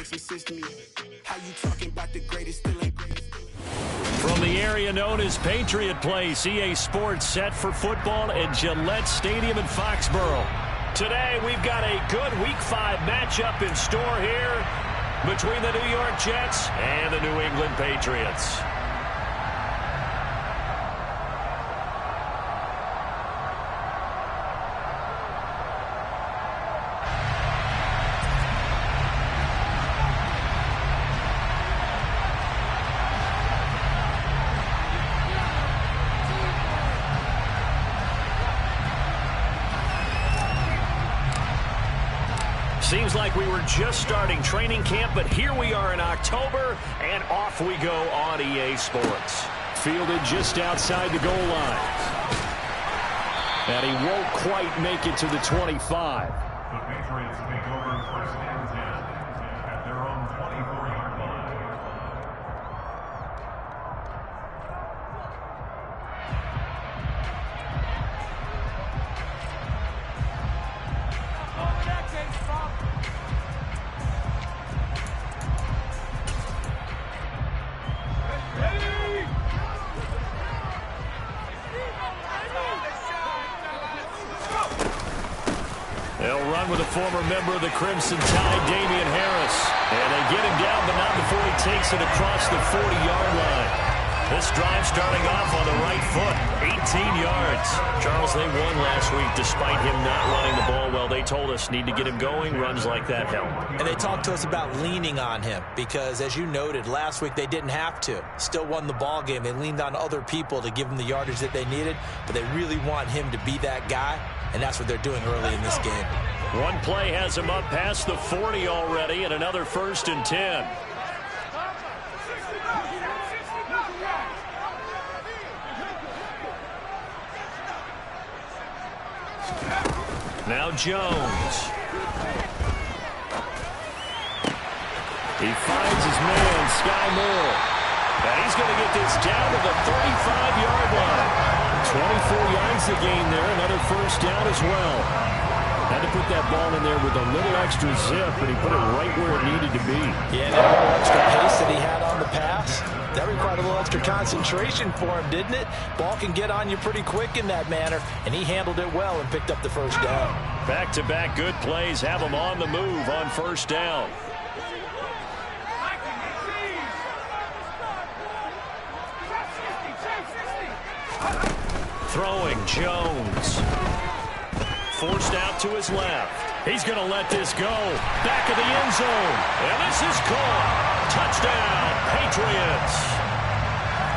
makes some sense to me. How you talking about the greatest, still ain't greatest. From the area known as Patriot Place, EA Sports set for football at Gillette Stadium in Foxborough. Today, we've got a good Week 5 matchup in store here between the New York Jets and the New England Patriots. Seems like we were just starting training camp, but here we are in October, and off we go on EA Sports. Fielded just outside the goal line. And he won't quite make it to the 25. The Patriots take over first and 10 at their own 24-yard line. They'll run with a former member of the Crimson Tide, Damian Harris. And they get him down, but not before he takes it across the 40-yard line. This drive starting off on the right foot, 18 yards. Charles, they won last week despite him not running the ball well. They told us need to get him going. Runs like that help. And they talked to us about leaning on him because, as you noted, last week they didn't have to. Still won the ball game. They leaned on other people to give them the yardage that they needed, but they really want him to be that guy, and that's what they're doing early in this game. One play has him up past the 40 already, and another 1st and 10. Now Jones. He finds his man, Sky Moore. And he's going to get this down to the 35-yard line. 24 yards to gain there. Another 1st down as well. Had to put that ball in there with a little extra zip, but he put it right where it needed to be. Yeah, that little extra pace that he had on the pass, that required a little extra concentration for him, didn't it? Ball can get on you pretty quick in that manner, and he handled it well and picked up the 1st down. Back-to-back good plays have him on the move on 1st down. Throwing Jones. Forced out to his left. He's going to let this go. Back of the end zone. And this is caught. Touchdown, Patriots.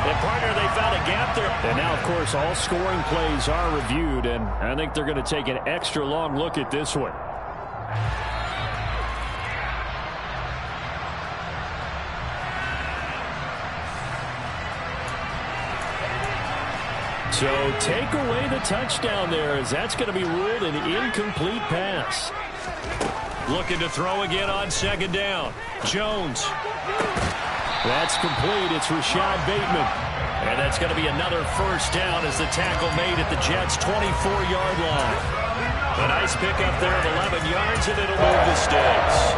And partner, they found a gap there. And now, of course, all scoring plays are reviewed, and I think they're going to take an extra long look at this one. So take away the touchdown there, as that's going to be ruled an incomplete pass. Looking to throw again on 2nd down. Jones. That's complete. It's Rashad Bateman. And that's going to be another 1st down as the tackle made at the Jets' 24-yard line. A nice pickup there of 11 yards, and it'll move the sticks.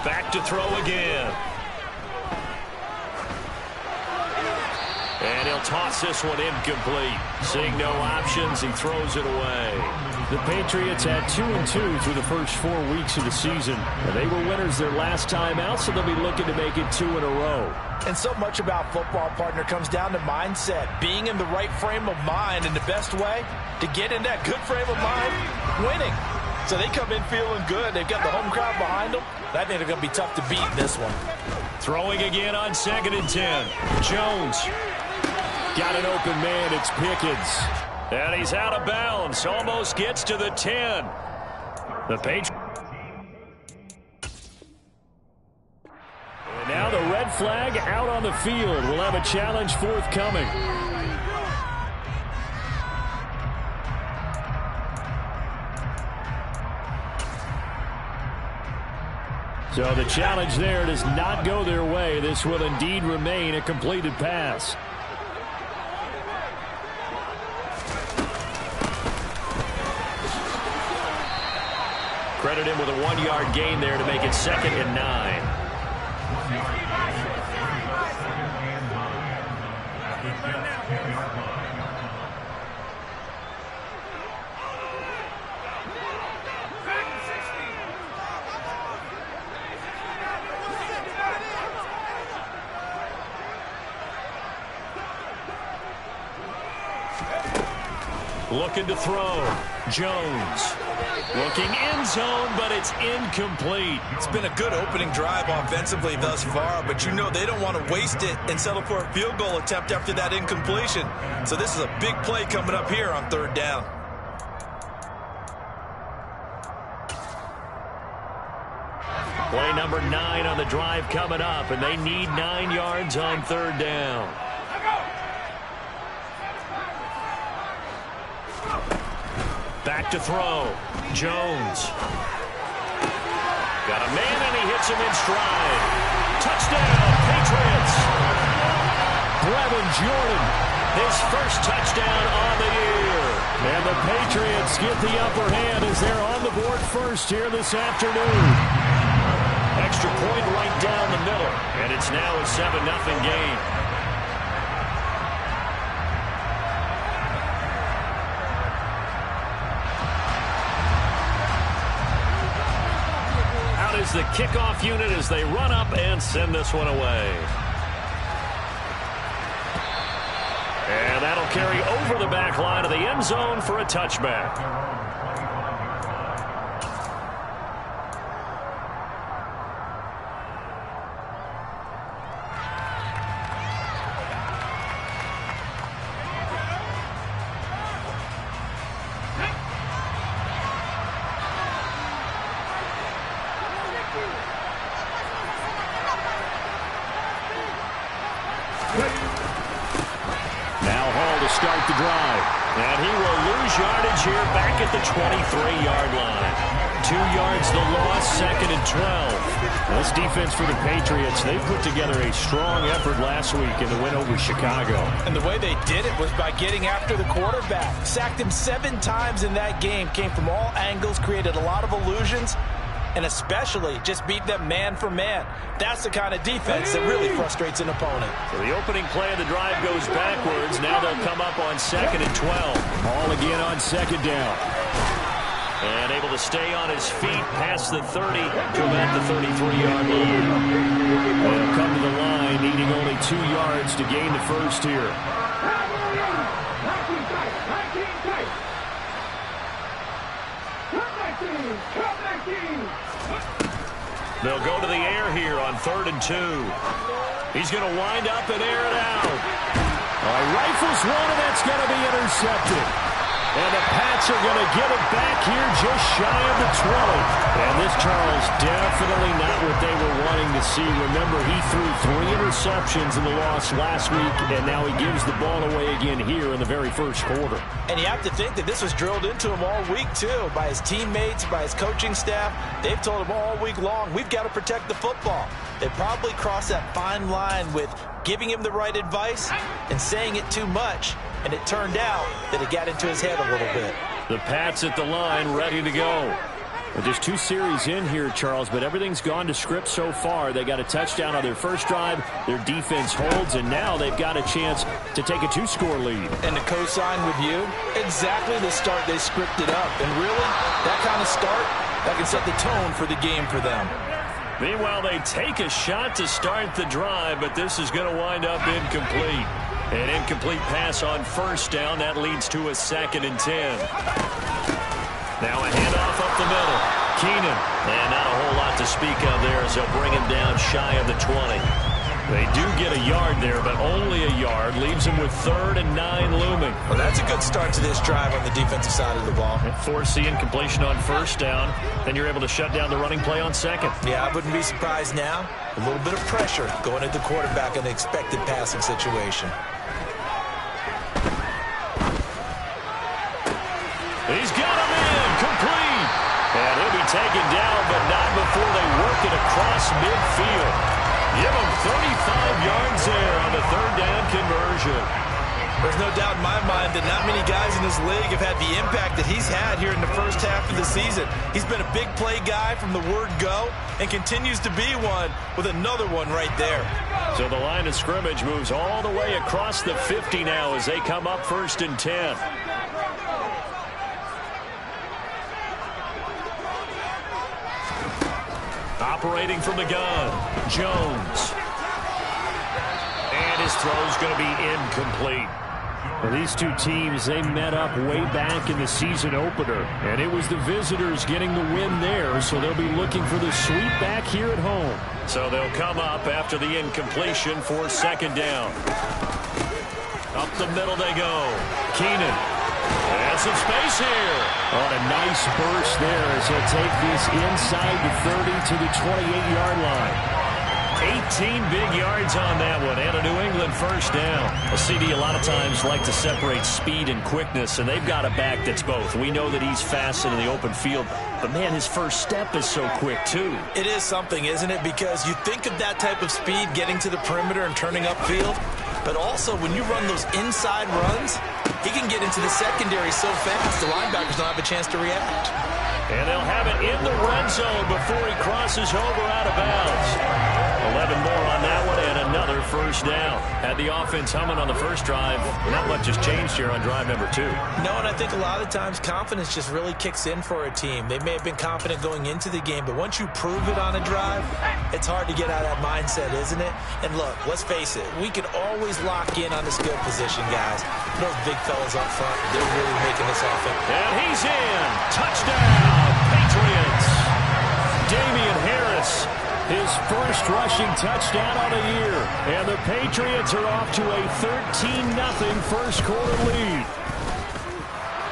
Back to throw again. And he'll toss this one incomplete. Seeing no options, he throws it away. The Patriots had 2-2 through the first 4 weeks of the season. They were winners their last time out, so they'll be looking to make it 2 in a row. And so much about football, partner, comes down to mindset. Being in the right frame of mind, and the best way to get in that good frame of mind, winning. So they come in feeling good. They've got the home crowd behind them. I think they're going to be tough to beat in this one. Throwing again on 2nd and 10. Jones. Got an open man. It's Pickens. And he's out of bounds. Almost gets to the 10. The Patriots. And now the red flag out on the field. We'll have a challenge forthcoming. So the challenge there does not go their way. This will indeed remain a completed pass. Credit him with a 1-yard gain there to make it 2nd and 9. Looking to throw. Jones. Looking end zone, but it's incomplete. It's been a good opening drive offensively thus far, but you know they don't want to waste it and settle for a field goal attempt after that incompletion. So this is a big play coming up here on 3rd down. Play number 9 on the drive coming up, and they need 9 yards on 3rd down. Back to throw. Jones. Got a man, and he hits him in stride. Touchdown, Patriots. Brevin Jordan, his first touchdown on the year. And the Patriots get the upper hand as they're on the board first here this afternoon. Extra point right down the middle, and it's now a 7-0 game. Is the kickoff unit as they run up and send this one away. And that'll carry over the back line of the end zone for a touchback. Start the drive. And he will lose yardage here back at the 23-yard line. 2 yards the loss, 2nd and 12. This defense for the Patriots, they put together a strong effort last week in the win over Chicago. And the way they did it was by getting after the quarterback. Sacked him 7 times in that game. Came from all angles, created a lot of illusions, and especially just beat them man for man. That's the kind of defense that really frustrates an opponent. So the opening play of the drive goes backwards. Now they'll come up on 2nd and 12. Ball again on 2nd down. And able to stay on his feet past the 30 to about the 33-yard line. They'll come to the line needing only 2 yards to gain the first here. They'll go to the air here on 3rd and 2. He's going to wind up and air it out. Rifles one, and that's going to be intercepted. And the Pats are going to get it back here just shy of the 20. And this, Charles, definitely not what they were wanting to see. Remember, he threw 3 interceptions in the loss last week, and now he gives the ball away again here in the very first quarter. And you have to think that this was drilled into him all week, too, by his teammates, by his coaching staff. They've told him all week long, we've got to protect the football. They probably crossed that fine line with giving him the right advice and saying it too much. And it turned out that it got into his head a little bit. The Pats at the line, ready to go. Well, just 2 series in here, Charles, but everything's gone to script so far. They got a touchdown on their first drive. Their defense holds, and now they've got a chance to take a 2-score lead. And to co-sign with you, exactly the start they scripted up. And really, that kind of start, that can set the tone for the game for them. Meanwhile, they take a shot to start the drive, but this is going to wind up incomplete. An incomplete pass on first down. That leads to a 2nd and 10. Now a handoff up the middle. Keenan. And not a whole lot to speak of there as they'll bring him down shy of the 20. They do get a yard there, but only a yard. Leaves him with 3rd and 9 looming. Well, that's a good start to this drive on the defensive side of the ball. Force the incompletion on first down. Then you're able to shut down the running play on 2nd. Yeah, I wouldn't be surprised now. A little bit of pressure going at the quarterback in an expected passing situation. He's got him in, complete. And he'll be taken down, but not before they work it across midfield. Give him 35 yards there on the third down conversion. There's no doubt in my mind that not many guys in this league have had the impact that he's had here in the first half of the season. He's been a big play guy from the word go and continues to be one with another one right there. So the line of scrimmage moves all the way across the 50 now as they come up 1st and 10. Operating from the gun, Jones. And his throw's going to be incomplete. Well, these two teams, they met up way back in the season opener, and it was the visitors getting the win there, so they'll be looking for the sweep back here at home. So they'll come up after the incompletion for 2nd down. Up the middle they go. Keenan. And some space here. On a nice burst there as he'll take this inside the 30 to the 28-yard line. 18 big yards on that one, and a New England 1st down. A CD a lot of times like to separate speed and quickness, and they've got a back that's both. We know that he's fast in the open field, but man, his first step is so quick too. It is something, isn't it? Because you think of that type of speed getting to the perimeter and turning upfield, but also when you run those inside runs, he can get into the secondary so fast the linebackers don't have a chance to react. And they'll have it in the red zone before he crosses over out of bounds. 11 more on that one and another 1st down. Had the offense humming on the first drive. Not much has changed here on drive number 2. No, and I think a lot of times confidence just really kicks in for a team. They may have been confident going into the game, but once you prove it on a drive, it's hard to get out of that mindset, isn't it? And look, let's face it, we can always lock in on the skill position, guys. Those big fellas up front, they're really making this offense. And he's in. Touchdown, Patriots. Damian Harris. His first rushing touchdown on the year. And the Patriots are off to a 13-0 first quarter lead.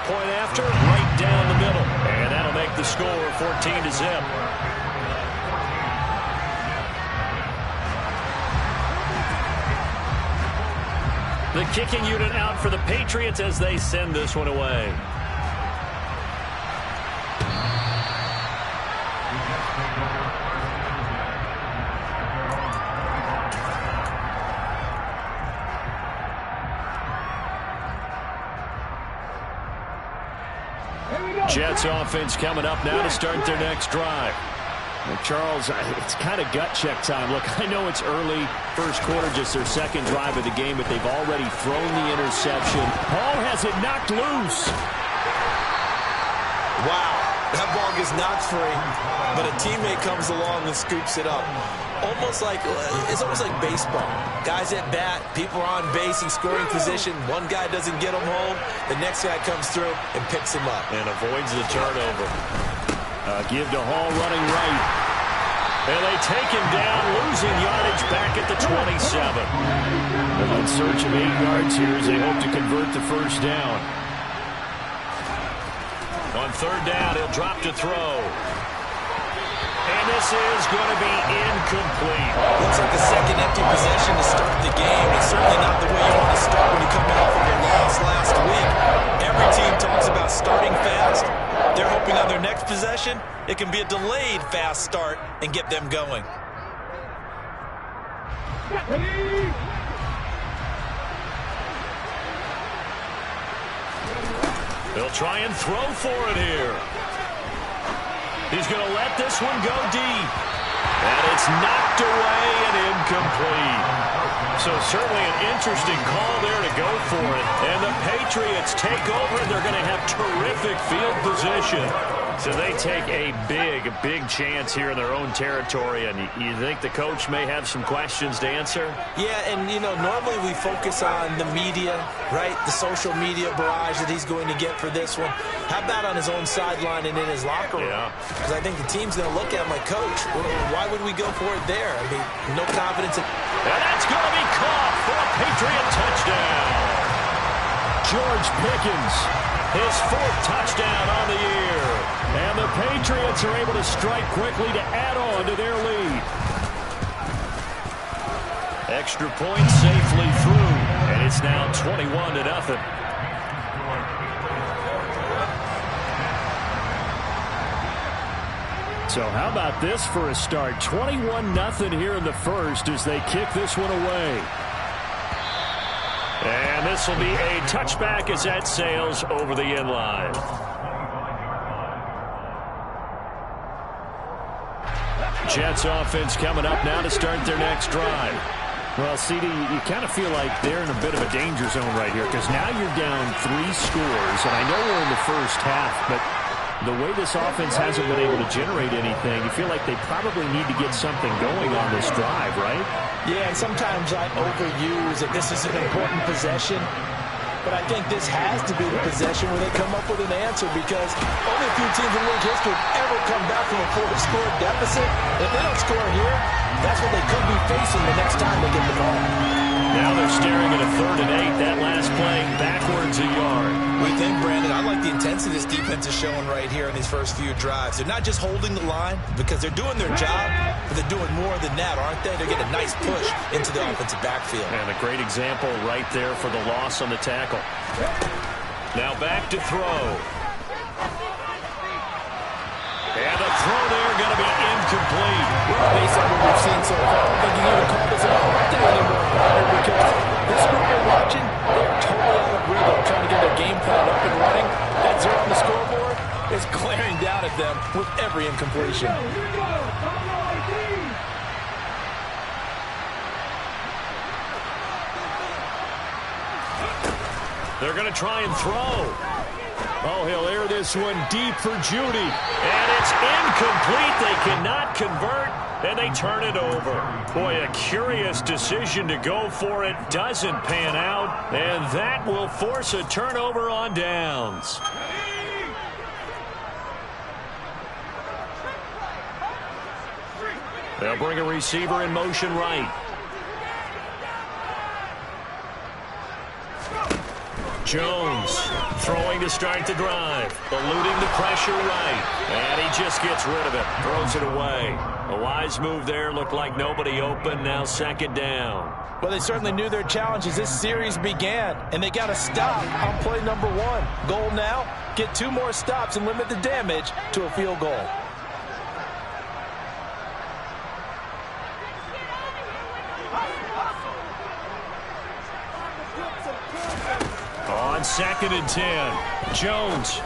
Point after, right down the middle. And that'll make the score 14-0. The kicking unit out for the Patriots as they send this one away. Jets offense coming up now to start their next drive. Well, Charles, it's kind of gut check time. Look, I know it's early, first quarter, just their second drive of the game, but they've already thrown the interception. Hall has it knocked loose. Wow, that ball gets knocked free, but a teammate comes along and scoops it up. It's almost like baseball. Guys at bat, people are on base in scoring position. One guy doesn't get him home. The next guy comes through and picks him up. And avoids the turnover. Give to Hall running right. And they take him down, losing yardage back at the 27. In search of 8 yards here as they hope to convert the first down. On 3rd down, he'll drop to throw. And this is going to be incomplete. Looks like the second empty possession to start the game. It's certainly not the way you want to start when you're coming off of a loss last week. Every team talks about starting fast. They're hoping on their next possession, it can be a delayed fast start and get them going. They'll try and throw for it here. He's going to let this one go deep. And it's knocked away and incomplete. So certainly an interesting call there to go for it. And the Patriots take over, and they're going to have terrific field position. So they take a big chance here in their own territory. And you think the coach may have some questions to answer? Yeah, and, normally we focus on the media, right? The social media barrage that he's going to get for this one. How about on his own sideline and in his locker room? Yeah. Because I think the team's going to look at him like, Coach, why would we go for it there? I mean, no confidence in... And that's going to be caught for a Patriot touchdown. George Pickens, his 4th touchdown on the year. And the Patriots are able to strike quickly to add on to their lead. Extra point safely through, and it's now 21-0. So how about this for a start? 21-0 here in the first as they kick this one away. And this will be a touchback as that sails over the end line. Jets offense coming up now to start their next drive. Well, CD, you kind of feel like they're in a bit of a danger zone right here because now you're down 3 scores, and I know we're in the first half, but the way this offense hasn't been able to generate anything, you feel like they probably need to get something going on this drive, right? Yeah, and sometimes I overuse that this is an important possession, but I think this has to be the possession where they come up with an answer because only a few teams in league history have ever come back from a 4-score deficit. If they don't score here, that's what they could be facing the next time they get the ball. Now they're staring at a 3rd and 8. That last play backwards a yard. We think, Brandon, I like the intensity this defense is showing right here in these first few drives. They're not just holding the line because they're doing their job, but they're doing more than that, aren't they? They're getting a nice push into the offensive backfield. And a great example right there for the loss on the tackle. Now back to throw. And the throw there going to be incomplete. Well, based on what we've seen so far, I don't think you can even call this a day anymore, because this group we're watching, they're totally out of rhythm, trying to get their game plan up and running. That 0 on the scoreboard is glaring down at them with every incompletion. They're going to try and throw. Oh, he'll air this one deep for Judy. And it's incomplete. They cannot convert, and they turn it over. Boy, a curious decision to go for it. Doesn't pan out, and that will force a turnover on downs. They'll bring a receiver in motion right. Jones throwing to start the drive, eluding the pressure right, and he just gets rid of it, throws it away. A wise move there, looked like nobody open, now 2nd down. Well, they certainly knew their challenge as this series began, and they got to stop on play number 1. Goal now, get 2 more stops and limit the damage to a field goal. On 2nd and 10, Jones.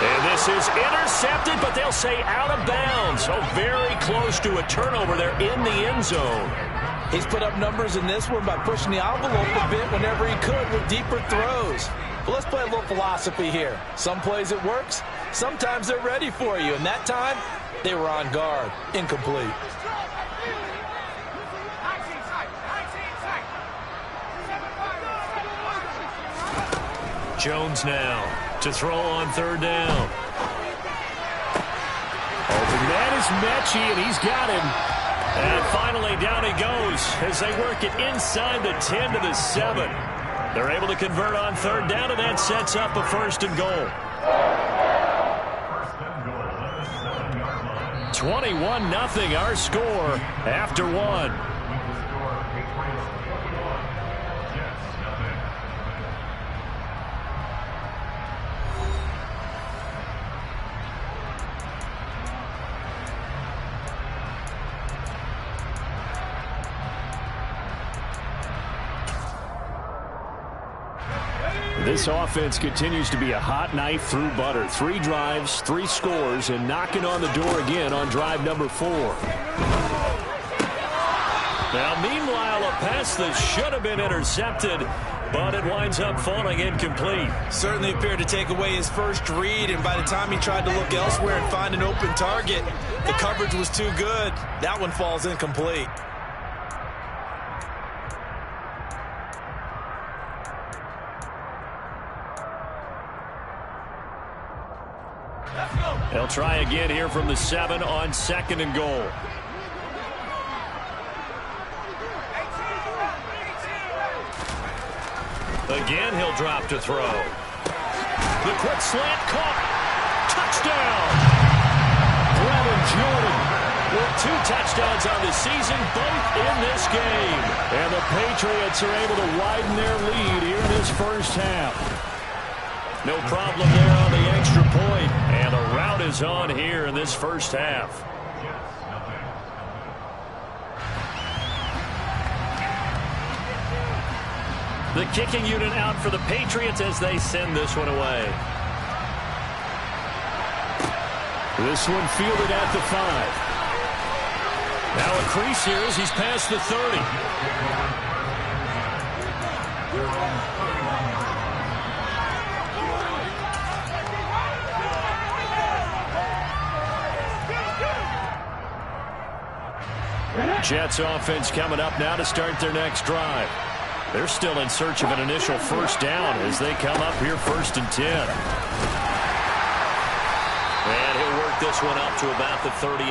And this is intercepted, but they'll say out of bounds. So very close to a turnover there in the end zone. He's put up numbers in this one by pushing the envelope a bit whenever he could with deeper throws. But let's play a little philosophy here. Some plays it works, sometimes they're ready for you. And that time, they were on guard. Incomplete. Jones now to throw on 3rd down. Open man is Mechie, and he's got him. And finally down he goes as they work it inside the 10 to the 7. They're able to convert on 3rd down, and that sets up a 1st and goal. 21-0 our score after 1. This offense continues to be a hot knife through butter. 3 drives, 3 scores, and knocking on the door again on drive number 4. Now, meanwhile, a pass that should have been intercepted, but it winds up falling incomplete. Certainly appeared to take away his first read, and by the time he tried to look elsewhere and find an open target, the coverage was too good. That one falls incomplete. They'll try again here from the 7 on 2nd and goal. Again, he'll drop to throw. The quick slant caught. Touchdown! Brevin Jordan with 2 touchdowns on the season, both in this game. And the Patriots are able to widen their lead here in this first half. No problem there on the extra point. And the rout is on here in this first half. The kicking unit out for the Patriots as they send this one away. This one fielded at the 5. Now a crease here as he's past the 30. Jets offense coming up now to start their next drive. They're still in search of an initial first down as they come up here 1st and 10. And he'll work this one up to about the 38.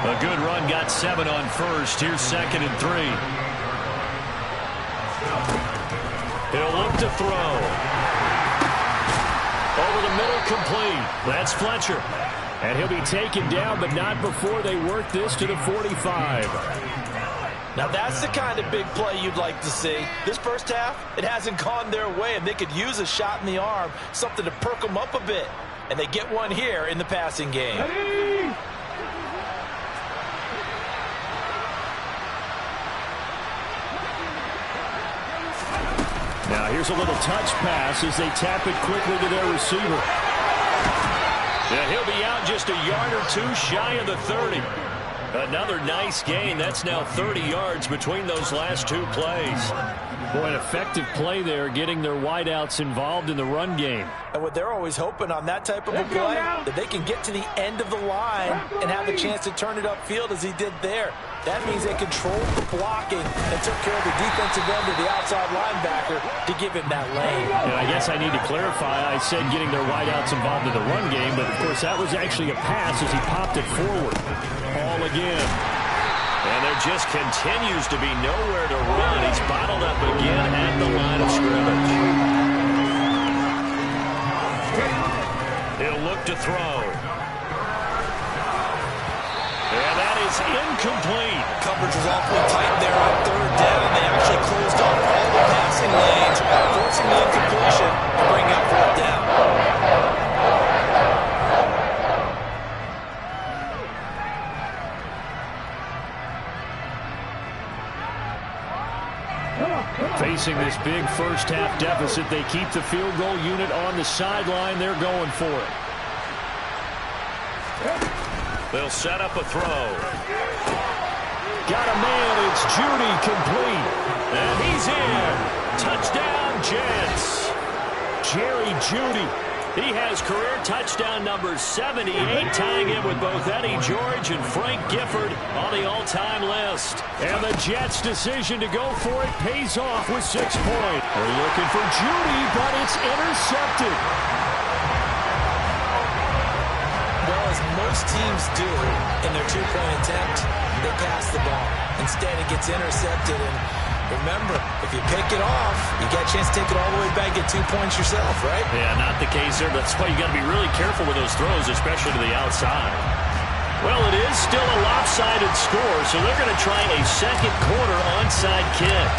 A good run got 7 on first. Here's 2nd and 3. He'll look to throw. Over the middle, complete. That's Fletcher. And he'll be taken down, but not before they work this to the 45. Now that's the kind of big play you'd like to see. This first half, it hasn't gone their way, and they could use a shot in the arm, something to perk them up a bit. And they get one here in the passing game. Now here's a little touch pass as they tap it quickly to their receiver. Yeah, he'll be out just a yard or two shy of the 30. Another nice gain. That's now 30 yards between those last two plays. Boy, an effective play there, getting their wideouts involved in the run game. And what they're always hoping on that type of a play, that they can get to the end of the line and have a chance to turn it upfield as he did there. That means they controlled the blocking and took care of the defensive end of the outside linebacker to give him that lane. And I guess I need to clarify, I said getting their wideouts involved in the run game, but of course that was actually a pass as he popped it forward. Ball again. And there just continues to be nowhere to run. He's bottled up again at the line of scrimmage. He'll look to throw. And that is incomplete. Coverage was awfully tight there on 3rd down. They actually closed off all the passing lanes, forcing the incompletion to bring up 4th down. Facing this big first half deficit, they keep the field goal unit on the sideline. They're going for it. They'll set up a throw. Got a man. It's Judy, complete. And he's in. Touchdown, Jets. Jerry Judy. He has career touchdown number 78, tying him with both Eddie George and Frank Gifford on the all-time list. And the Jets' decision to go for it pays off with 6 points. They're looking for Judy, but it's intercepted. Well, as most teams do in their 2-point attempt, they pass the ball. Instead, it gets intercepted, and remember, if you pick it off, you got a chance to take it all the way back, get 2 points yourself, right? Yeah, not the case there. That's why you got to be really careful with those throws, especially to the outside. Well, it is still a lopsided score, so they're going to try a second quarter onside kick.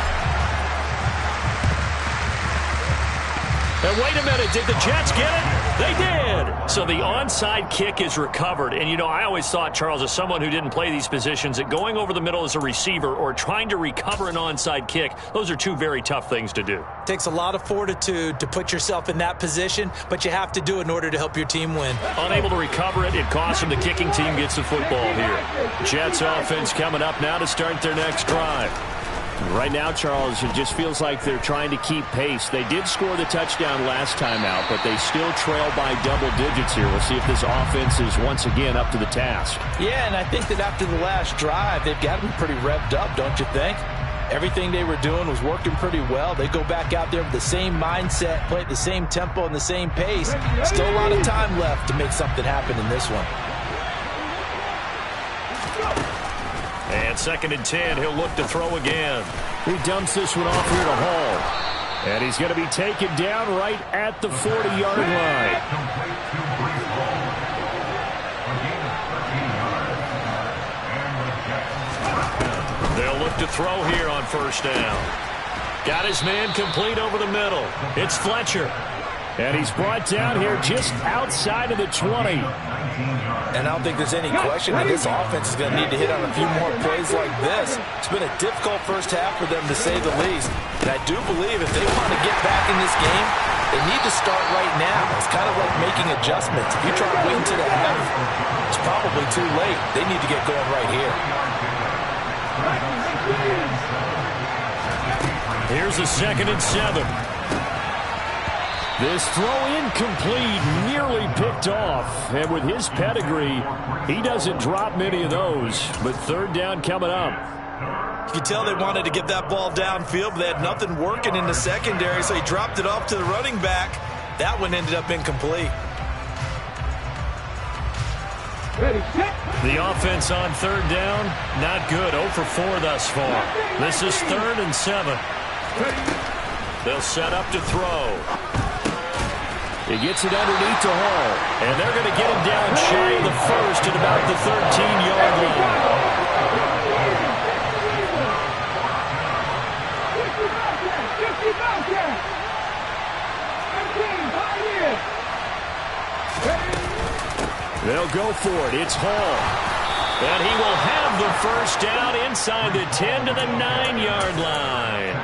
And wait a minute, did the Jets get it? They did. So the onside kick is recovered. And, you know, I always thought, Charles, as someone who didn't play these positions, that going over the middle as a receiver or trying to recover an onside kick, those are two very tough things to do. Takes a lot of fortitude to put yourself in that position, but you have to do it in order to help your team win. Unable to recover it, it costs them. The kicking team gets the football here. Jets offense coming up now to start their next drive. Right now, Charles, it just feels like they're trying to keep pace. They did score the touchdown last time out, but they still trail by double digits here. We'll see if this offense is once again up to the task. Yeah, and I think that after the last drive, they've got to be pretty revved up, don't you think? Everything they were doing was working pretty well. They go back out there with the same mindset, play at the same tempo and the same pace. Still a lot of time left to make something happen in this one. And 2nd and 10, he'll look to throw again. He dumps this one off here to Hall. And he's going to be taken down right at the 40-yard line. They'll look to throw here on 1st down. Got his man complete over the middle. It's Fletcher. And he's brought down here just outside of the 20. And I don't think there's any question that this offense is going to need to hit on a few more plays like this. It's been a difficult first half for them, to say the least. And I do believe if they want to get back in this game, they need to start right now. It's kind of like making adjustments. If you try to wait until the half, it's probably too late. They need to get going right here. Here's a 2nd and 7. This throw incomplete, nearly picked off. And with his pedigree, he doesn't drop many of those. But 3rd down coming up. You could tell they wanted to get that ball downfield, but they had nothing working in the secondary, so he dropped it off to the running back. That one ended up incomplete. The offense on 3rd down, not good. 0 for 4 thus far. This is 3rd and 7. They'll set up to throw. He gets it underneath to Hall. And they're going to get him down shy of the first at about the 13-yard line. They'll go for it. It's Hall. And he will have the first down inside the 10 to the 9-yard line.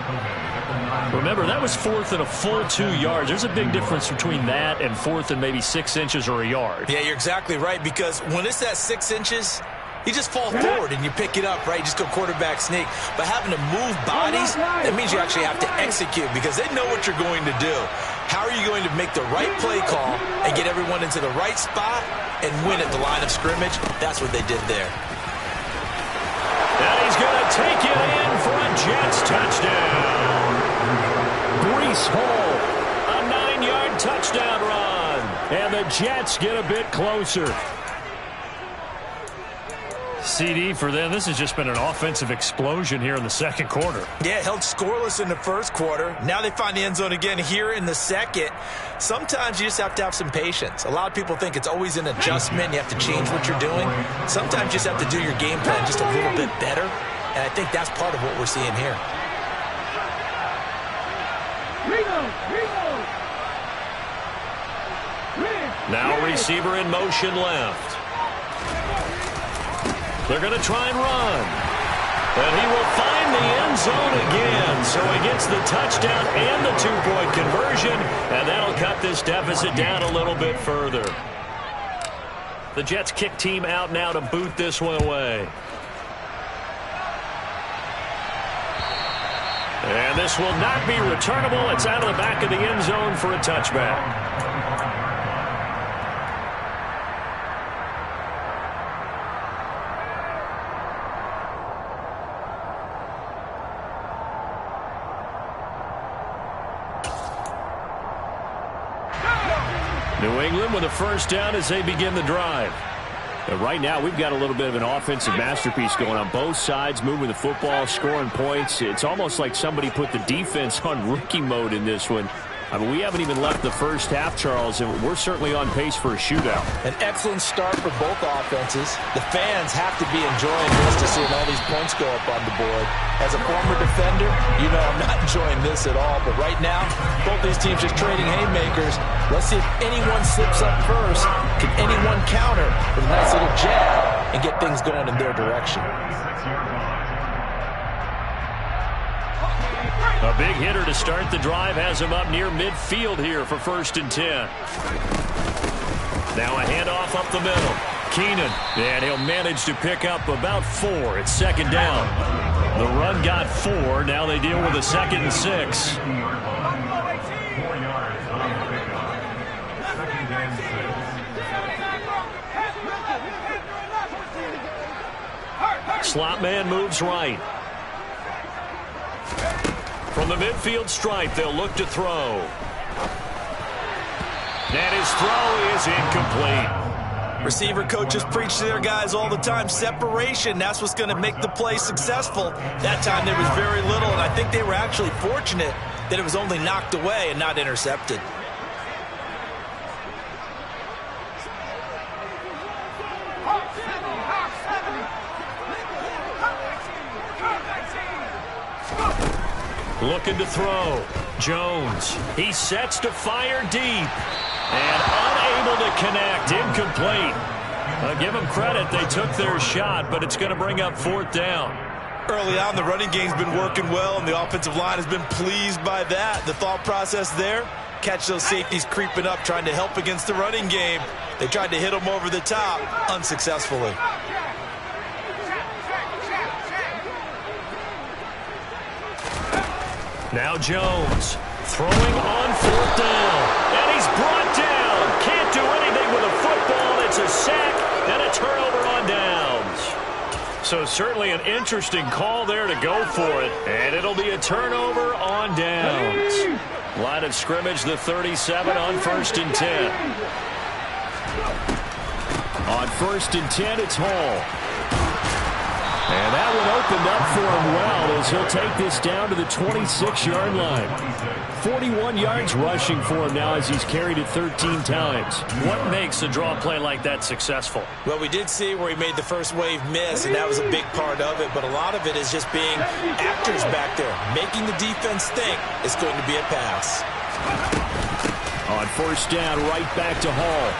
Remember, that was 4th and a full 2 yards. There's a big difference between that and 4th and maybe 6 inches or a yard. Yeah, you're exactly right, because when it's at 6 inches, you just fall forward and you pick it up, right? You just go quarterback sneak. But having to move bodies, that means you actually have to execute because they know what you're going to do. How are you going to make the right play call and get everyone into the right spot and win at the line of scrimmage? That's what they did there. And he's going to take it in for a Jets touchdown. Breece Hall. A 9-yard touchdown run. And the Jets get a bit closer. CD for them. This has just been an offensive explosion here in the 2nd quarter. Yeah, held scoreless in the 1st quarter. Now they find the end zone again here in the 2nd. Sometimes you just have to have some patience. A lot of people think it's always an adjustment. You have to change what you're doing. Sometimes you just have to do your game plan just a little bit better. And I think that's part of what we're seeing here. Now receiver in motion left. They're going to try and run. And he will find the end zone again. So he gets the touchdown and the 2-point conversion. And that'll cut this deficit down a little bit further. The Jets kick team out now to boot this one away. And this will not be returnable. It's out of the back of the end zone for a touchback. New England with a first down as they begin the drive. And right now, we've got a little bit of an offensive masterpiece going on both sides, moving the football, scoring points. It's almost like somebody put the defense on rookie mode in this one. I mean, we haven't even left the first half, Charles, and we're certainly on pace for a shootout. An excellent start for both offenses. The fans have to be enjoying this to seeing all these points go up on the board. As a former defender, you know I'm not enjoying this at all. But right now, both these teams just trading haymakers. Let's see if anyone slips up first. Can anyone counter with a nice little jab and get things going in their direction? A big hitter to start the drive has him up near midfield here for 1st and 10. Now a handoff up the middle. Keenan, and he'll manage to pick up about 4. It's 2nd down. The run got 4. Now they deal with a 2nd and 6. 4 yards on the pickup. 2nd and 6. Slot man moves right. From the midfield stripe, they'll look to throw. And his throw is incomplete. Receiver coaches preach to their guys all the time. Separation, that's what's going to make the play successful. That time there was very little, and I think they were actually fortunate that it was only knocked away and not intercepted. Looking to throw. Jones. He sets to fire deep. And unable to connect. Incomplete. Give them credit. They took their shot, but it's going to bring up 4th down. Early on, the running game's been working well, and the offensive line has been pleased by that. The thought process there, catch those safeties creeping up, trying to help against the running game. They tried to hit them over the top, unsuccessfully. Now Jones throwing on 4th down. And he's brought down. Can't do anything with a football. It's a sack and a turnover on downs. So certainly an interesting call there to go for it. And it'll be a turnover on downs. Line of scrimmage, the 37 on 1st and 10. On 1st and 10, it's Hall. And that one opened up for him well as he'll take this down to the 26-yard line. 41 yards rushing for him now as he's carried it 13 times. What makes a draw play like that successful? Well, we did see where he made the first wave miss, and that was a big part of it. But a lot of it is just being actors back there, making the defense think it's going to be a pass. On 1st down, right back to Hall.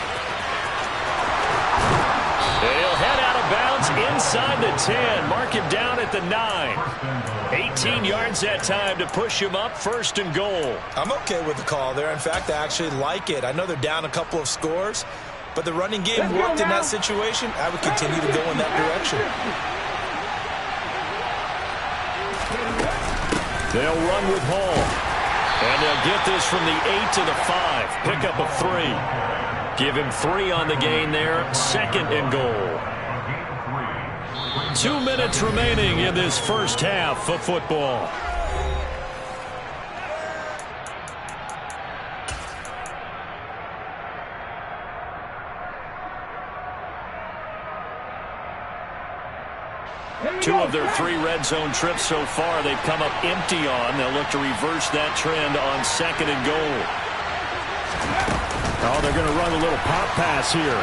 He'll head out of bounds inside the 10. Mark him down at the 9. 18 yards that time to push him up 1st and goal. I'm okay with the call there. In fact, I actually like it. I know they're down a couple of scores, but the running game worked in that situation. I would continue to go in that direction. They'll run with Hall. And they'll get this from the 8 to the 5. Pickup of 3. Give him 3 on the gain there. 2nd and goal. 2 minutes remaining in this first half of football. Two of their 3 red zone trips so far they've come up empty on. They'll look to reverse that trend on 2nd and goal. Oh, they're going to run a little pop pass here.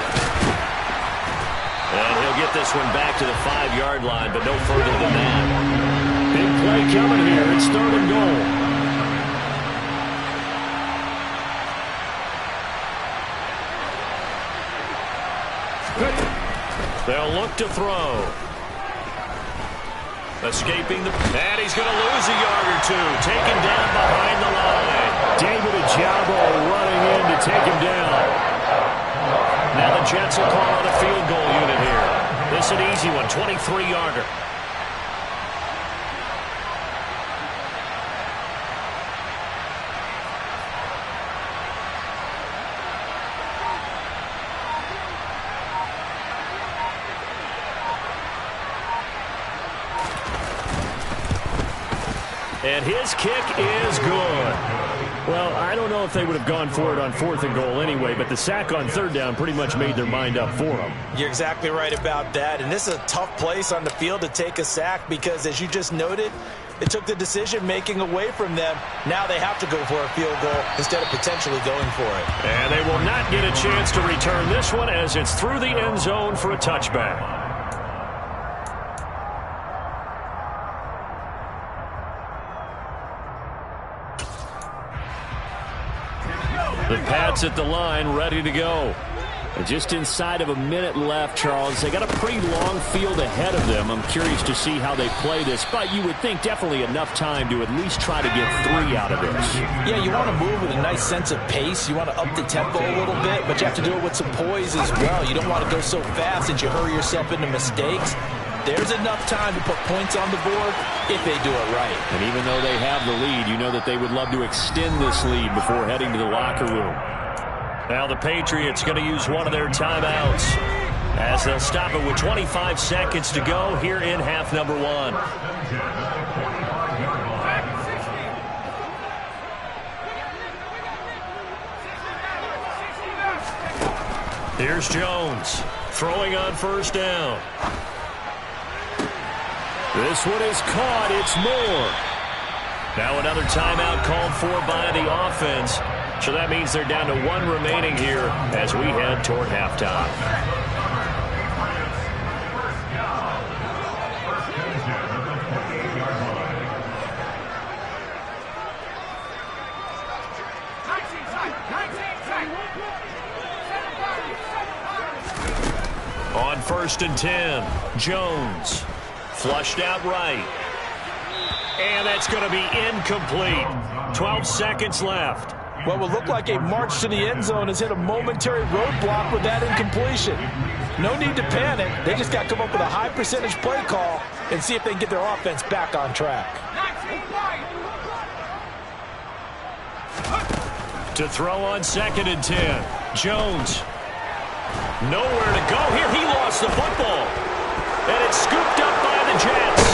And he'll get this one back to the 5-yard line, but no further than that. Big play coming here. It's 3rd and goal. They'll look to throw. Escaping the... And he's going to lose a yard or 2. Taken down behind the line. David Ajabo running in to take him down. Now the Jets will call on a field goal unit here. This is an easy one, 23-yarder. And his kick is good. Well, I don't know if they would have gone for it on 4th and goal anyway, but the sack on 3rd down pretty much made their mind up for them. You're exactly right about that. And this is a tough place on the field to take a sack because, as you just noted, it took the decision-making away from them. Now they have to go for a field goal instead of potentially going for it. And they will not get a chance to return this one as it's through the end zone for a touchback. The Pats at the line, ready to go. And just inside of a minute left, Charles. They got a pretty long field ahead of them. I'm curious to see how they play this, but you would think definitely enough time to at least try to get 3 out of this. Yeah, you want to move with a nice sense of pace. You want to up the tempo a little bit, but you have to do it with some poise as well. You don't want to go so fast that you hurry yourself into mistakes. There's enough time to put points on the board if they do it right. And even though they have the lead, you know that they would love to extend this lead before heading to the locker room. Now the Patriots going to use one of their timeouts as they'll stop it with 25 seconds to go here in half number 1. Here's Jones throwing on 1st down. This one is caught. It's Moore. Now another timeout called for by the offense. So that means they're down to 1 remaining here as we head toward halftime. 1st and 10. Jones flushed out right. And that's going to be incomplete. 12 seconds left. What will look like a march to the end zone has hit a momentary roadblock with that incompletion. No need to panic. They just got to come up with a high percentage play call and see if they can get their offense back on track. To throw on 2nd and 10. Jones. Nowhere to go here. He lost the football. And it's scooped up by the Jets.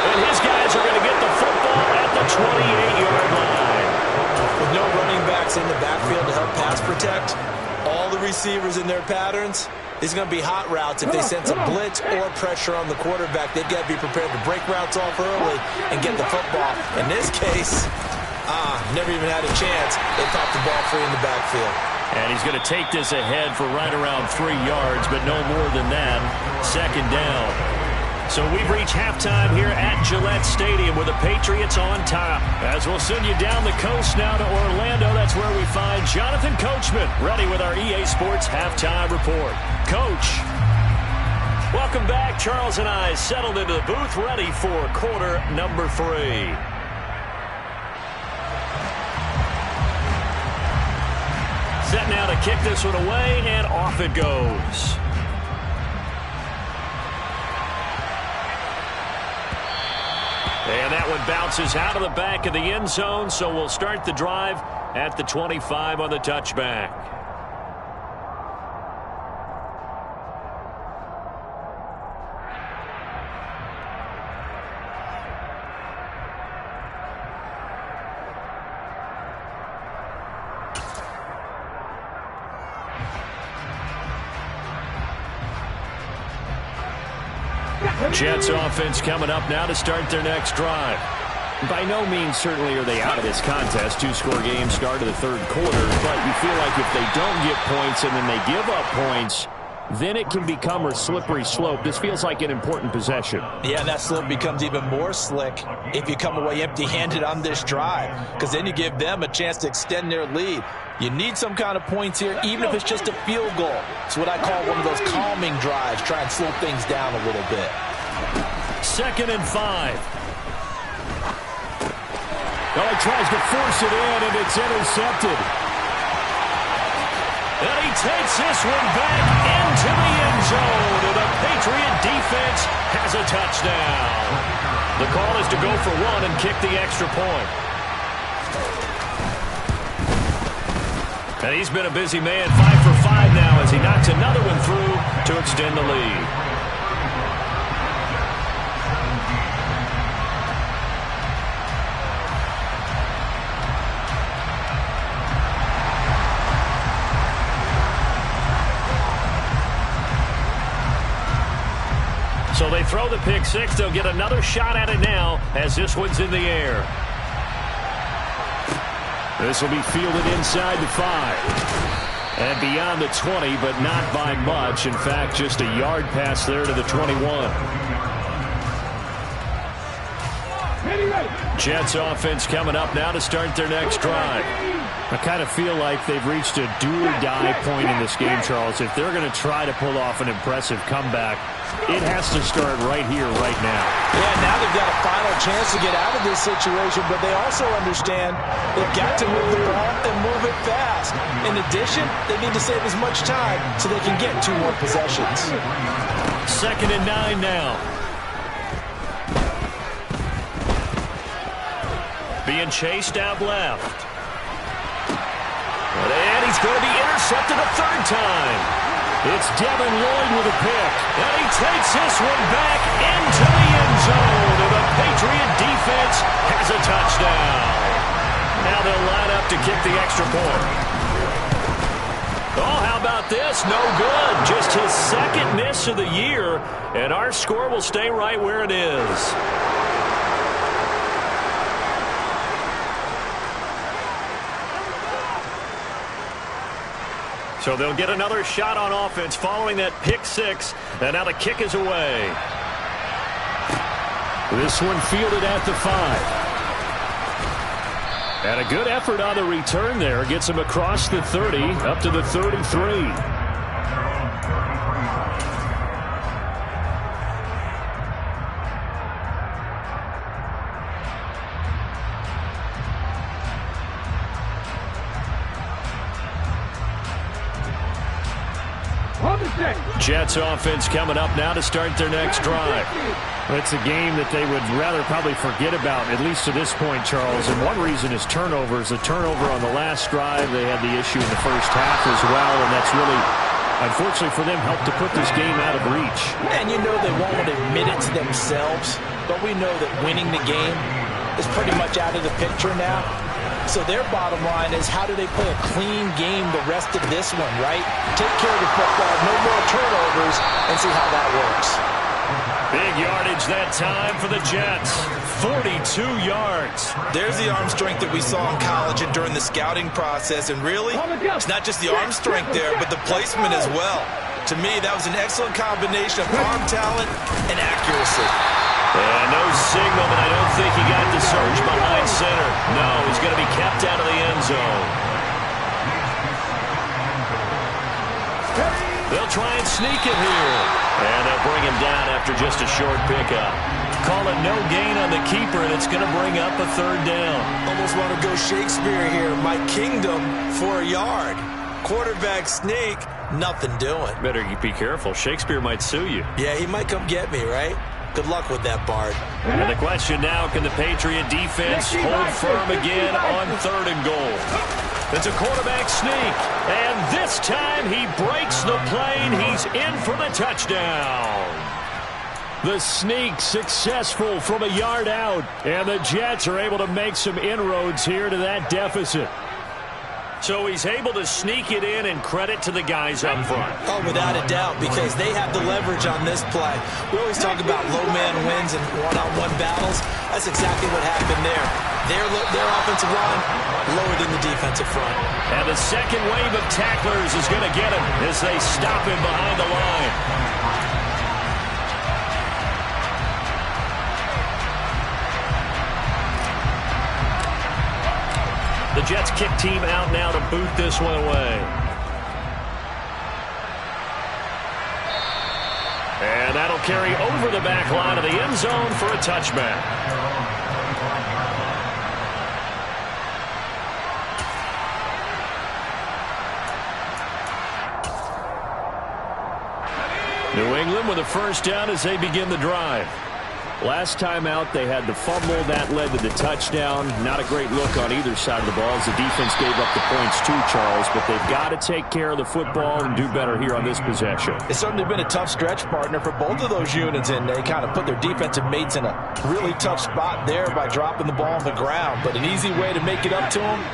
And his guys are going to get the football at the 28-yard line. With no running backs in the backfield to help pass protect, all the receivers in their patterns, these are going to be hot routes. If they sense a blitz or pressure on the quarterback, they've got to be prepared to break routes off early and get the football. In this case, never even had a chance. They popped the ball free in the backfield. And he's going to take this ahead for right around 3 yards, but no more than that. 2nd down. So we've reached halftime here at Gillette Stadium with the Patriots on top. As we'll send you down the coast now to Orlando, that's where we find Jonathan Coachman, ready with our EA Sports Halftime Report. Coach, welcome back. Charles and I settled into the booth, ready for quarter number 3. Set now to kick this one away, and off it goes. And that one bounces out of the back of the end zone, so we'll start the drive at the 25 on the touchback. Jets offense coming up now to start their next drive. By no means certainly are they out of this contest. 2-score game, start of the 3rd quarter. But you feel like if they don't get points and then they give up points, then it can become a slippery slope. This feels like an important possession. Yeah, and that slope becomes even more slick if you come away empty-handed on this drive, because then you give them a chance to extend their lead. You need some kind of points here, even if it's just a field goal. It's what I call one of those calming drives. Try and slow things down a little bit. 2nd and 5. Oh, he tries to force it in, and it's intercepted. And he takes this one back into the end zone, and the Patriot defense has a touchdown. The call is to go for 1 and kick the extra point. And he's been a busy man, 5 for 5 now as he knocks another one through to extend the lead. So they throw the pick 6. They'll get another shot at it now as this one's in the air. This will be fielded inside the 5. And beyond the 20, but not by much. In fact, just a yard pass there to the 21. Jets offense coming up now to start their next drive. I kind of feel like they've reached a do-or-die point in this game, Charles. If they're going to try to pull off an impressive comeback, it has to start right here, right now. Yeah, now they've got a final chance to get out of this situation, but they also understand they've got to move the ball and move it fast. In addition, they need to save as much time so they can get 2 more possessions. 2nd and 9 now. Being chased out left. And he's going to be intercepted a 3rd time. It's Devin Lloyd with a pick. And he takes this one back into the end zone. And the Patriot defense has a touchdown. Now they'll line up to kick the extra point. Oh, how about this? No good. Just his 2nd miss of the year. And our score will stay right where it is. So they'll get another shot on offense following that pick 6. And now the kick is away. This one fielded at the 5. And a good effort on the return there. Gets him across the 30, up to the 33. Jets offense coming up now to start their next drive. It's a game that they would rather probably forget about, at least to this point, Charles. And one reason is turnovers. The turnover on the last drive, they had the issue in the first half as well, and that's really, unfortunately for them, helped to put this game out of reach. And you know they won't admit it to themselves, but we know that winning the game is pretty much out of the picture now. So their bottom line is, how do they play a clean game the rest of this one, right? Take care of the football, no more turnovers, and see how that works. Big yardage that time for the Jets. 42 yards. There's the arm strength that we saw in college and during the scouting process. And really, it's not just the arm strength there, but the placement as well. To me, that was an excellent combination of arm talent and accuracy. And no signal, and I don't think he got the surge behind center. No, he's going to be kept out of the end zone. They'll try and sneak it here. And they'll bring him down after just a short pickup. Call it no gain on the keeper, and it's going to bring up a third down. Almost want to go Shakespeare here. My kingdom for a yard. Quarterback sneak, nothing doing. Better be careful. Shakespeare might sue you. Yeah, he might come get me, right? Good luck with that, Bard. And the question now, can the Patriot defense hold firm again on 3rd and goal? It's a quarterback sneak, and this time he breaks the plane. He's in for the touchdown. The sneak successful from a yard out, and the Jets are able to make some inroads here to that deficit. So he's able to sneak it in, and credit to the guys up front. Oh, without a doubt, because they have the leverage on this play. We always talk about low man wins and one-on-one battles. That's exactly what happened there. Their offensive line lower than the defensive front. And the second wave of tacklers is going to get him as they stop him behind the line. The Jets kick team out now to boot this one away. And that'll carry over the back line of the end zone for a touchback. New England with a first down as they begin the drive. Last time out, they had the fumble. That led to the touchdown. Not a great look on either side of the ball as the defense gave up the points too, Charles. But they've got to take care of the football and do better here on this possession. It's certainly been a tough stretch, partner, for both of those units, and they kind of put their defensive mates in a really tough spot there by dropping the ball on the ground. But an easy way to make it up to them,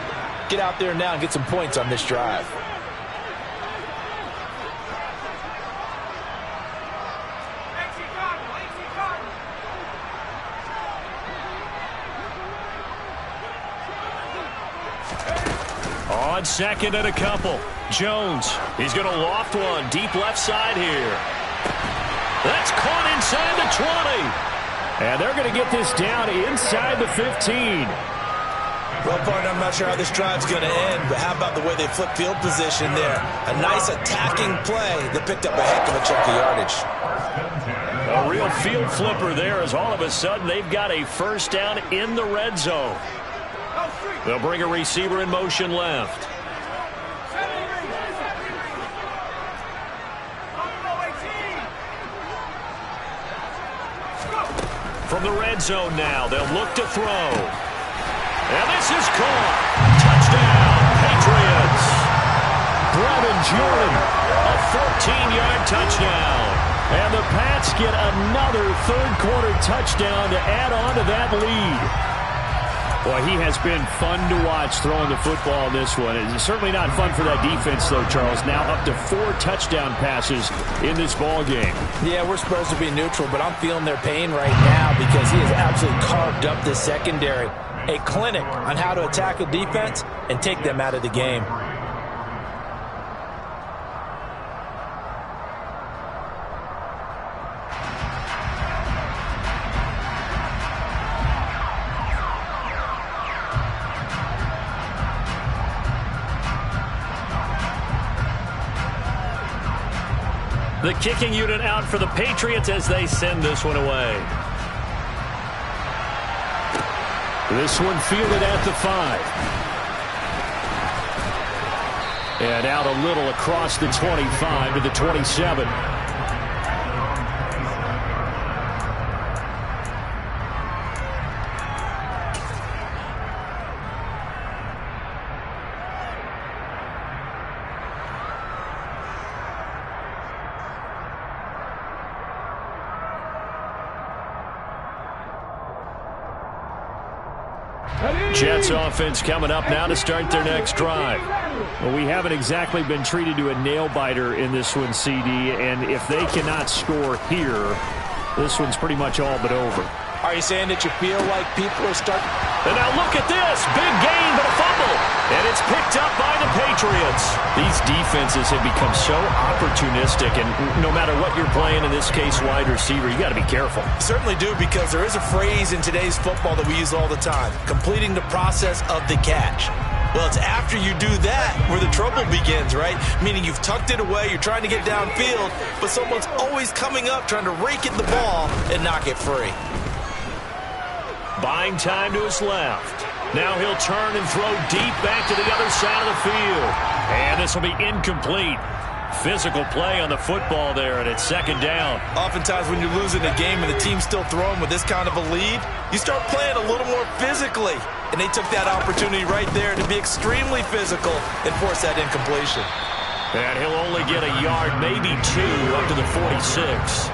get out there now and get some points on this drive. On second and a couple. Jones, he's going to loft one deep left side here. That's caught inside the 20. And they're going to get this down inside the 15. Well, partner, I'm not sure how this drive's going to end, but how about the way they flip field position there? A nice attacking play that picked up a heck of a chunk of yardage. A real field flipper there as all of a sudden they've got a first down in the red zone. They'll bring a receiver in motion left. From the red zone now, they'll look to throw. And this is caught. Touchdown, Patriots. Brevin Jordan, a 14-yard touchdown. And the Pats get another third-quarter touchdown to add on to that lead. Boy, he has been fun to watch throwing the football in this one. It's certainly not fun for that defense, though, Charles. Now up to 4 touchdown passes in this ball game. Yeah, we're supposed to be neutral, but I'm feeling their pain right now because he has absolutely carved up the secondary. A clinic on how to attack a defense and take them out of the game. The kicking unit out for the Patriots as they send this one away. This one fielded at the 5. And out a little across the 25 to the 27. Jets offense coming up now to start their next drive. Well, we haven't exactly been treated to a nail-biter in this one, CD, and if they cannot score here, this one's pretty much all but over. Are you saying that you feel like people are starting? And now look at this. Big gain, but a fumble. And it's picked up by the Patriots. These defenses have become so opportunistic, and no matter what you're playing, in this case wide receiver, you got to be careful. Certainly do, because there is a phrase in today's football that we use all the time: completing the process of the catch. Well, it's after you do that where the trouble begins, right? Meaning you've tucked it away, you're trying to get downfield, but someone's always coming up trying to rake at the ball and knock it free. Buying time to his left. Now he'll turn and throw deep back to the other side of the field. And this will be incomplete. Physical play on the football there, and it's second down. Oftentimes when you're losing a game and the team's still throwing with this kind of a lead, you start playing a little more physically. And they took that opportunity right there to be extremely physical and force that incompletion. And he'll only get a yard, maybe two, up to the 46.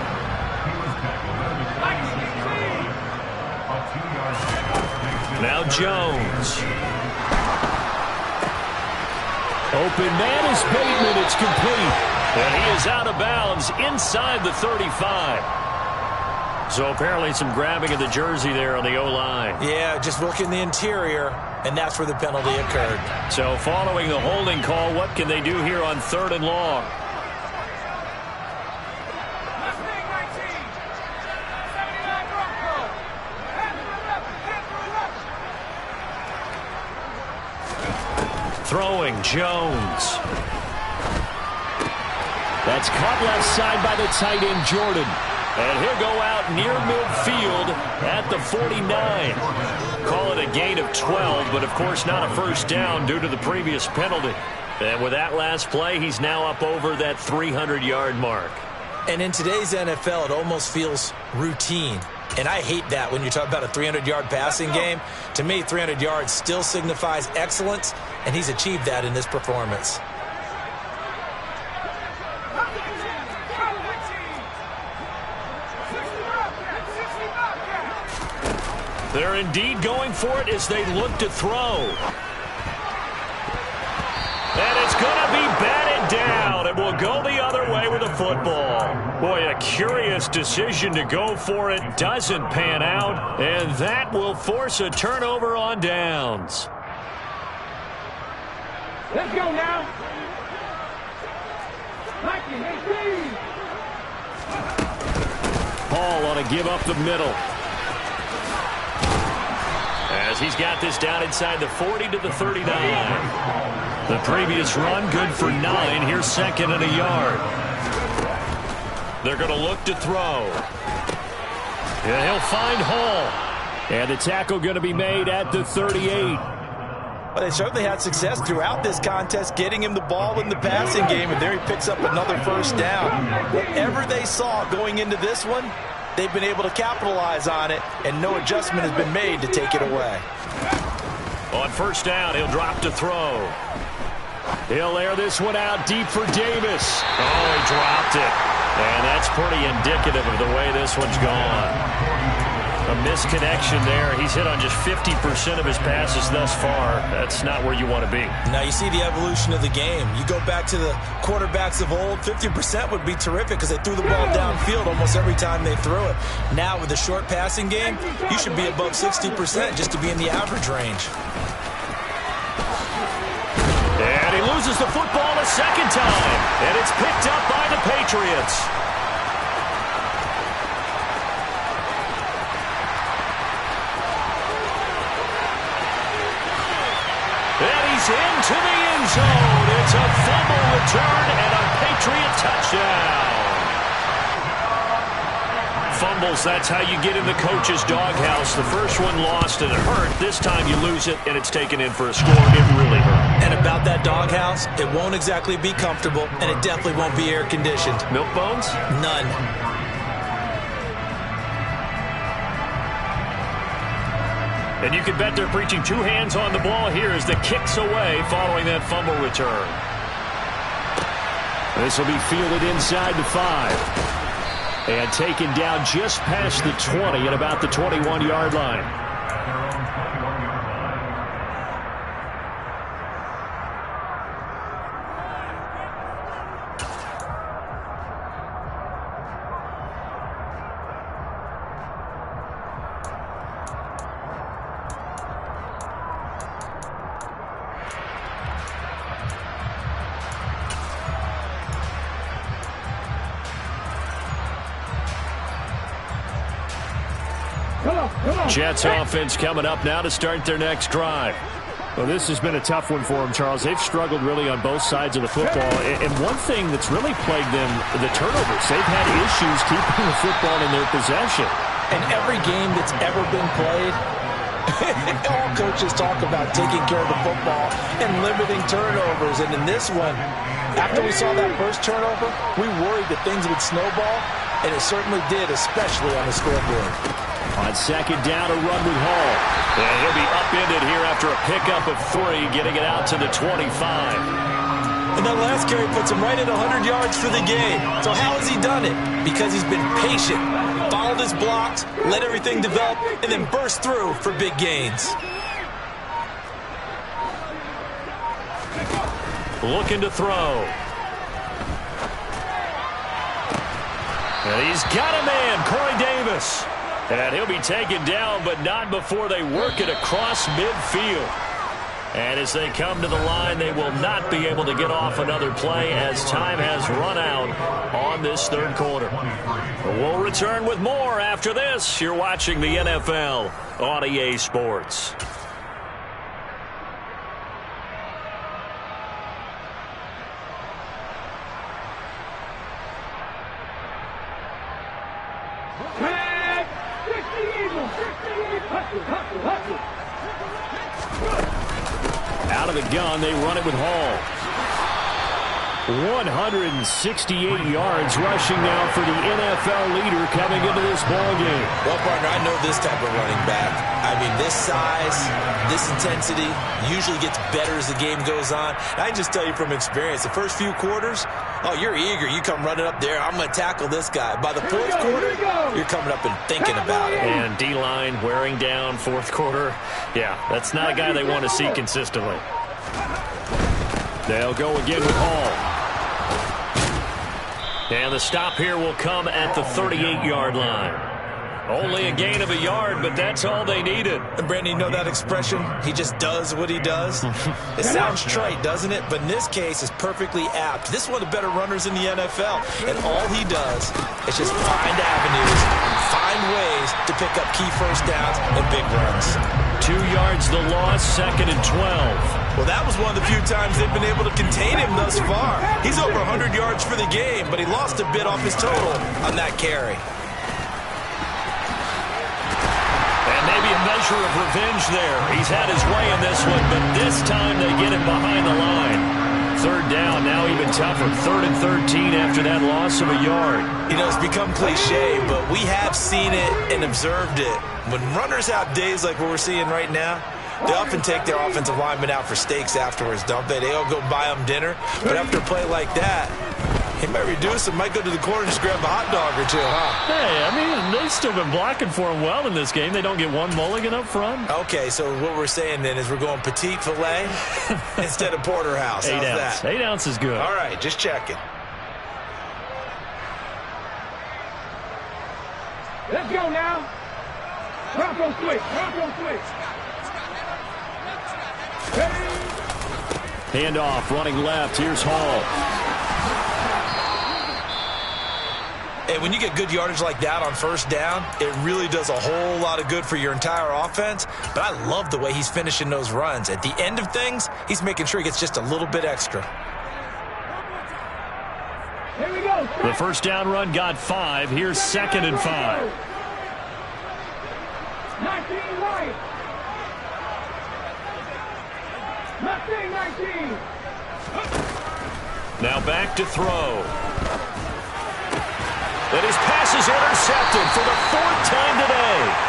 Now Jones. Open man is Bateman. It's complete. And he is out of bounds inside the 35. So apparently some grabbing of the jersey there on the O-line. Yeah, just working the interior, and that's where the penalty occurred. So following the holding call, what can they do here on 3rd and long? Throwing, Jones. That's caught left side by the tight end, Jordan. And he'll go out near midfield at the 49. Call it a gain of 12, but of course not a first down due to the previous penalty. And with that last play, he's now up over that 300-yard mark. And in today's NFL, it almost feels routine. And I hate that when you talk about a 300-yard passing game. To me, 300 yards still signifies excellence, and he's achieved that in this performance. They're indeed going for it as they look to throw. And it's going to be batted down. It will go the other way with the football. Boy, a curious decision to go for it. Doesn't pan out. And that will force a turnover on downs. Let's go now. Hall on a give up the middle. As he's got this down inside the 40 to the 39. The previous run, good for 9. Here's second and a yard. They're going to look to throw. And he'll find Hall. And the tackle going to be made at the 38. Well, they certainly had success throughout this contest getting him the ball in the passing game, and there he picks up another first down. Whatever they saw going into this one, they've been able to capitalize on it, and no adjustment has been made to take it away. On first down, he'll drop to throw. He'll air this one out deep for Davis. Oh, he dropped it. And that's pretty indicative of the way this one's gone. A misconnection there. He's hit on just 50% of his passes thus far. That's not where you want to be. Now you see the evolution of the game. You go back to the quarterbacks of old, 50% would be terrific because they threw the ball downfield almost every time they threw it. Now with the short passing game, you should be above 60% just to be in the average range. And he loses the football a second time. And it's picked up by the Patriots. And he's into the end zone. It's a fumble return and a Patriot touchdown. fumbles, that's how you get in the coach's doghouse. The first one lost and it hurt. This time you lose it and it's taken in for a score. It really hurt. And about that doghouse, it won't exactly be comfortable, and it definitely won't be air-conditioned. Milk bones? None. And you can bet they're preaching two hands on the ball here as the kick's away following that fumble return. This will be fielded inside the 5. And taken down just past the 20 at about the 21-yard line. Jets offense coming up now to start their next drive. Well, this has been a tough one for them, Charles. They've struggled really on both sides of the football. And one thing that's really plagued them, the turnovers. They've had issues keeping the football in their possession. In every game that's ever been played, all coaches talk about taking care of the football and limiting turnovers. And in this one, after we saw that first turnover, we worried that things would snowball, and it certainly did, especially on the scoreboard. On second down, a run with Hall. And he'll be upended here after a pickup of 3, getting it out to the 25. And that last carry puts him right at 100 yards for the game. So how has he done it? Because he's been patient, followed his blocks, let everything develop, and then burst through for big gains. Looking to throw. And he's got a man, Corey Davis. And he'll be taken down, but not before they work it across midfield. And as they come to the line, they will not be able to get off another play as time has run out on this third quarter. We'll return with more after this. You're watching the NFL on EA Sports. Out of the gun, they run it with Hall. 168 yards rushing now for the NFL leader coming into this ballgame. Well, partner, I know this type of running back. I mean, this size, this intensity usually gets better as the game goes on. And I can just tell you from experience, the first few quarters, oh, you're eager. You come running up there, I'm going to tackle this guy. By the fourth quarter, you're coming up and thinking about it. And D-line wearing down fourth quarter. Yeah, that's not a guy they want to see consistently. They'll go again with Hall. And the stop here will come at the 38-yard line. Only a gain of a yard, but that's all they needed. And Brandon, you know that expression? He just does what he does? It sounds trite, doesn't it? But in this case, it's perfectly apt. This is one of the better runners in the NFL. And all he does is just find avenues, find ways to pick up key first downs and big runs. 2 yards the loss, 2nd and 12. Well, that was one of the few times they've been able to contain him thus far. He's over 100 yards for the game, but he lost a bit off his total on that carry. And maybe a measure of revenge there. He's had his way in this one, but this time they get him behind the line. Third down, now even tougher. 3rd and 13 after that loss of a yard. You know, it's become cliche, but we have seen it and observed it. When runners have days like what we're seeing right now, they often take their offensive linemen out for steaks afterwards, don't they? They all go buy them dinner. But after a play like that, he might reduce it, might go to the corner and just grab a hot dog or two, huh? Hey, I mean, they've still been blocking for him well in this game. They don't get one mulligan up front. Okay, so what we're saying then is we're going petite filet instead of porterhouse. How's that? 8 ounce is good. All right, just checking. Let's go now. Bronco switch. Bronco switch. Handoff, running left. Here's Hall. And when you get good yardage like that on first down, it really does a whole lot of good for your entire offense. But I love the way he's finishing those runs. At the end of things, he's making sure he gets just a little bit extra. Here we go. The first down run got 5. Here's 2nd and 5. 19 right. 19. Now back to throw. And his pass is intercepted for the 4th time today.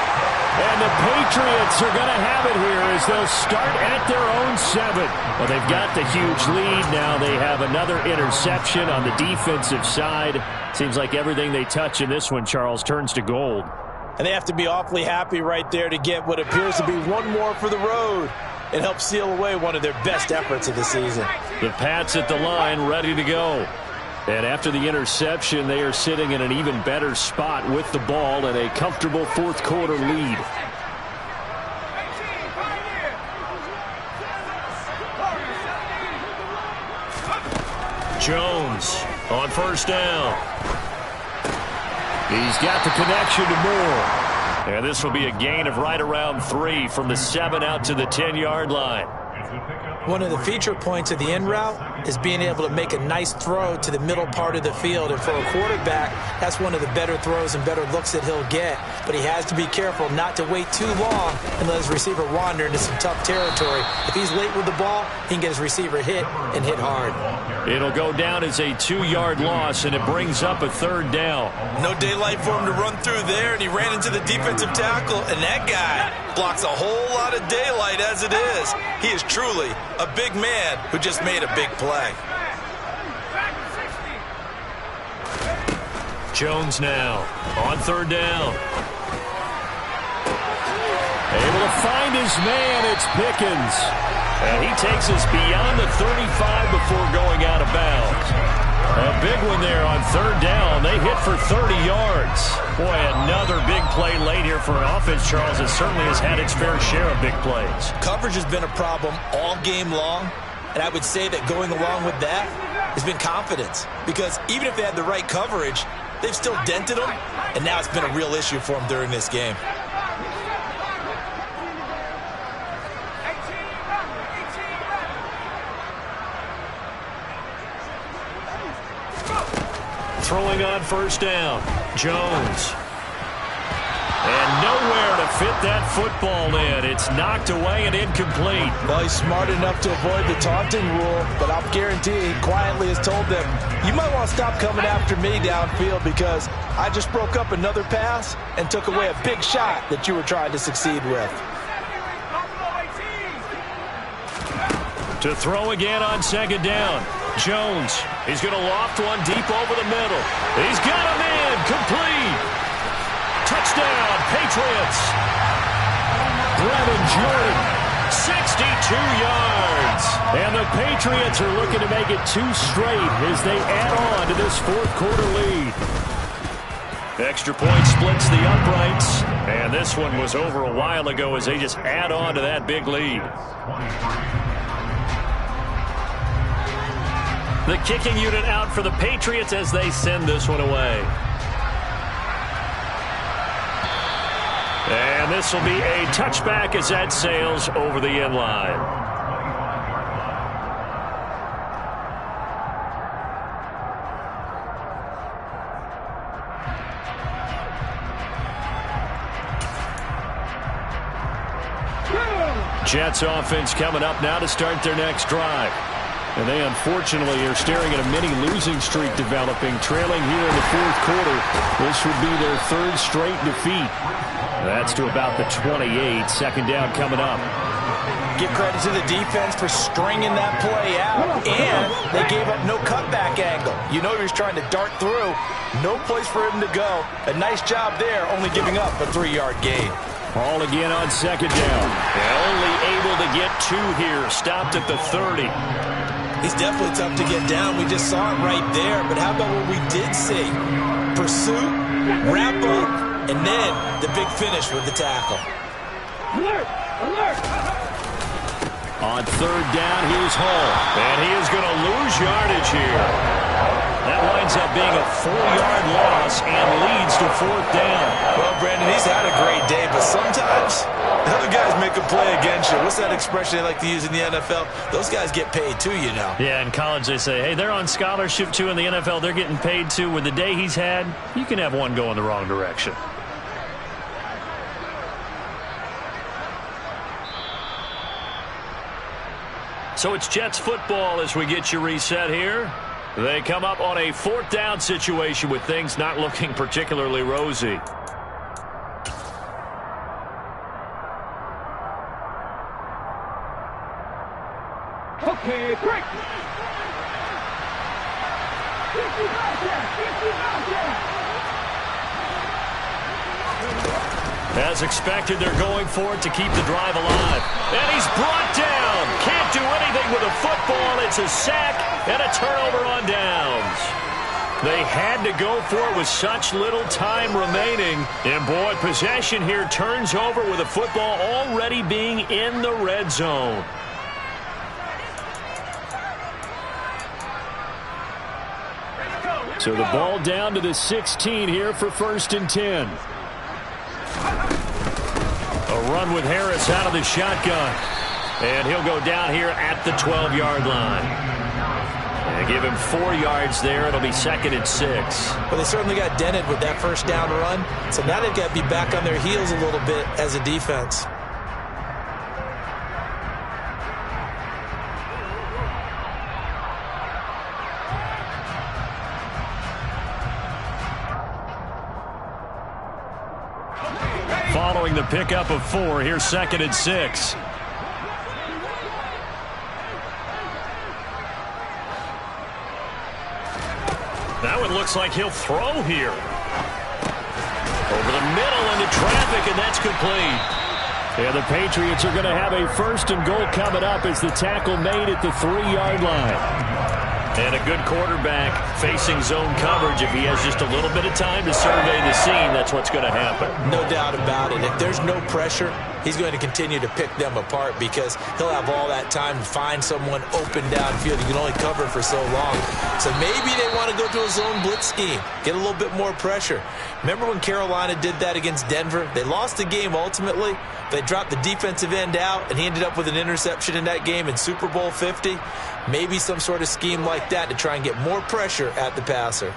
And the Patriots are going to have it here as they'll start at their own 7. Well, they've got the huge lead. Now they have another interception on the defensive side. Seems like everything they touch in this one, Charles, turns to gold. And they have to be awfully happy right there to get what appears to be one more for the road and help seal away one of their best efforts of the season. The Pats at the line ready to go. And after the interception, they are sitting in an even better spot with the ball and a comfortable 4th quarter lead. Jones on first down. He's got the connection to Moore. And this will be a gain of right around 3 from the 7 out to the 10-yard line. One of the feature points of the in route is being able to make a nice throw to the middle part of the field. And for a quarterback, that's one of the better throws and better looks that he'll get. But he has to be careful not to wait too long and let his receiver wander into some tough territory. If he's late with the ball, he can get his receiver hit and hit hard. It'll go down as a 2-yard loss, and it brings up a 3rd down. No daylight for him to run through there, and he ran into the defensive tackle, and that guy blocks a whole lot of daylight as it is. He is truly a big man who just made a big play. Jones now on 3rd down. Able to find his man. It's Pickens. And he takes us beyond the 35 before going out of bounds. A big one there on 3rd down. They hit for 30 yards. Boy, another big play late here for an offense, Charles, that certainly has had its fair share of big plays. Coverage has been a problem all game long, and I would say that going along with that has been confidence. Because even if they had the right coverage, they've still dented them, and now it's been a real issue for them during this game. Throwing on first down, Jones. And nowhere to fit that football in. It's knocked away and incomplete. Well, he's smart enough to avoid the taunting rule, but I'll guarantee he quietly has told them, you might want to stop coming after me downfield because I just broke up another pass and took away a big shot that you were trying to succeed with. To throw again on 2nd down. Jones, he's going to loft one deep over the middle. He's got him in, complete. Touchdown, Patriots. Brevin Jordan, 62 yards. And the Patriots are looking to make it 2 straight as they add on to this 4th quarter lead. Extra point splits the uprights. And this one was over a while ago as they just add on to that big lead. The kicking unit out for the Patriots as they send this one away. And this will be a touchback as that sails over the end line. Jets offense coming up now to start their next drive. And they unfortunately are staring at a mini losing streak developing, trailing here in the 4th quarter. This would be their 3rd straight defeat. That's to about the 28. 2nd down coming up. Give credit to the defense for stringing that play out, and they gave up no cutback angle. You know he was trying to dart through. No place for him to go. A nice job there, only giving up a 3-yard gain. Ball again on 2nd down. And only able to get 2 here. Stopped at the 30. He's definitely tough to get down. We just saw it right there. But how about what we did see? Pursuit, wrap up, and then the big finish with the tackle. Alert! Alert! On 3rd down, here's Hall. And he is going to lose yardage here. That winds up being a 4-yard loss and leads to 4th down. Well, Brandon, he's had a great day, but sometimes the other guys make can play against you. What's that expression they like to use in the NFL? Those guys get paid too, you know. Yeah, in college they say, hey, they're on scholarship too. In the NFL, they're getting paid too. With the day he's had, you can have one go in the wrong direction. So it's Jets football as we get you reset here. They come up on a 4th down situation with things not looking particularly rosy. Okay, quick. As expected, they're going for it to keep the drive alive. And he's brought down. Can't do anything with a football. It's a sack and a turnover on downs. They had to go for it with such little time remaining. And, boy, possession here turns over with a football already being in the red zone. So the ball down to the 16 here for 1st and 10. A run with Harris out of the shotgun. And he'll go down here at the 12-yard line. And give him 4 yards there. It'll be 2nd and 6. Well, they certainly got dented with that first down run. So now they've got to be back on their heels a little bit as a defense. Following the pickup of 4, here's 2nd and 6. Now it looks like he'll throw here. Over the middle into traffic, and that's complete. Yeah, the Patriots are going to have a 1st and goal coming up as the tackle made at the 3-yard line. And a good quarterback facing zone coverage. If he has just a little bit of time to survey the scene, that's what's going to happen. No doubt about it. If there's no pressure, he's going to continue to pick them apart because he'll have all that time to find someone open downfield. He can only cover for so long. So maybe they want to go to a zone blitz scheme, get a little bit more pressure. Remember when Carolina did that against Denver? They lost the game ultimately. They dropped the defensive end out, and he ended up with an interception in that game in Super Bowl 50. Maybe some sort of scheme like that to try and get more pressure at the passer.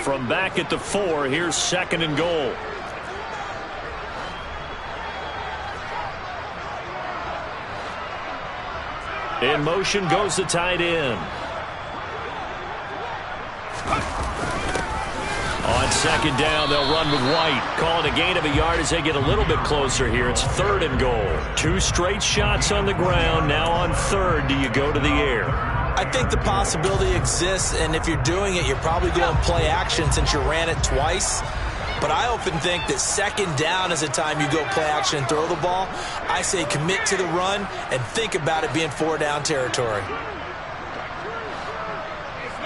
From back at the 4, here's 2nd and goal. In motion goes the tight end. On 2nd down, they'll run with White. Calling a gain of a yard as they get a little bit closer here. It's 3rd and goal. 2 straight shots on the ground. Now on 3rd, do you go to the air? I think the possibility exists, and if you're doing it, you're probably going to play action since you ran it twice. But I often think that 2nd down is the time you go play action and throw the ball. I say commit to the run and think about it being 4-down territory.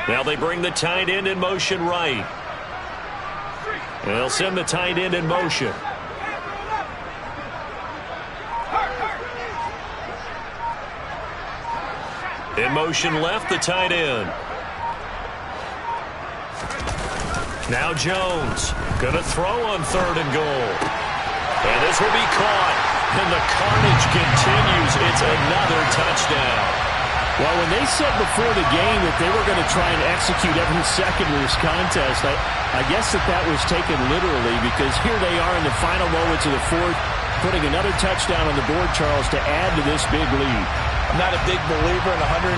Now they bring the tight end in motion right. They'll send the tight end in motion. In motion left, the tight end. Now Jones going to throw on 3rd and goal. And this will be caught. And the carnage continues. It's another touchdown. Well, when they said before the game that they were going to try and execute every second of this contest, I guess that was taken literally, because here they are in the final moments of the 4th, putting another touchdown on the board, Charles, to add to this big lead. I'm not a big believer in 110%,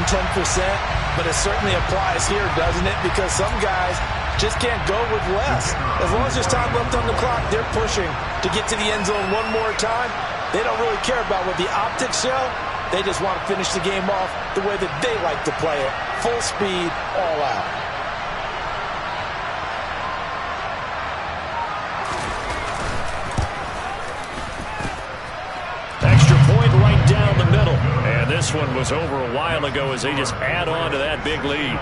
but it certainly applies here, doesn't it? Because some guys just can't go with less. As long as there's time left on the clock, they're pushing to get to the end zone one more time. They don't really care about what the optics show. They just want to finish the game off the way that they like to play it. Full speed, all out. Extra point right down the middle. And this one was over a while ago as they just add on to that big lead.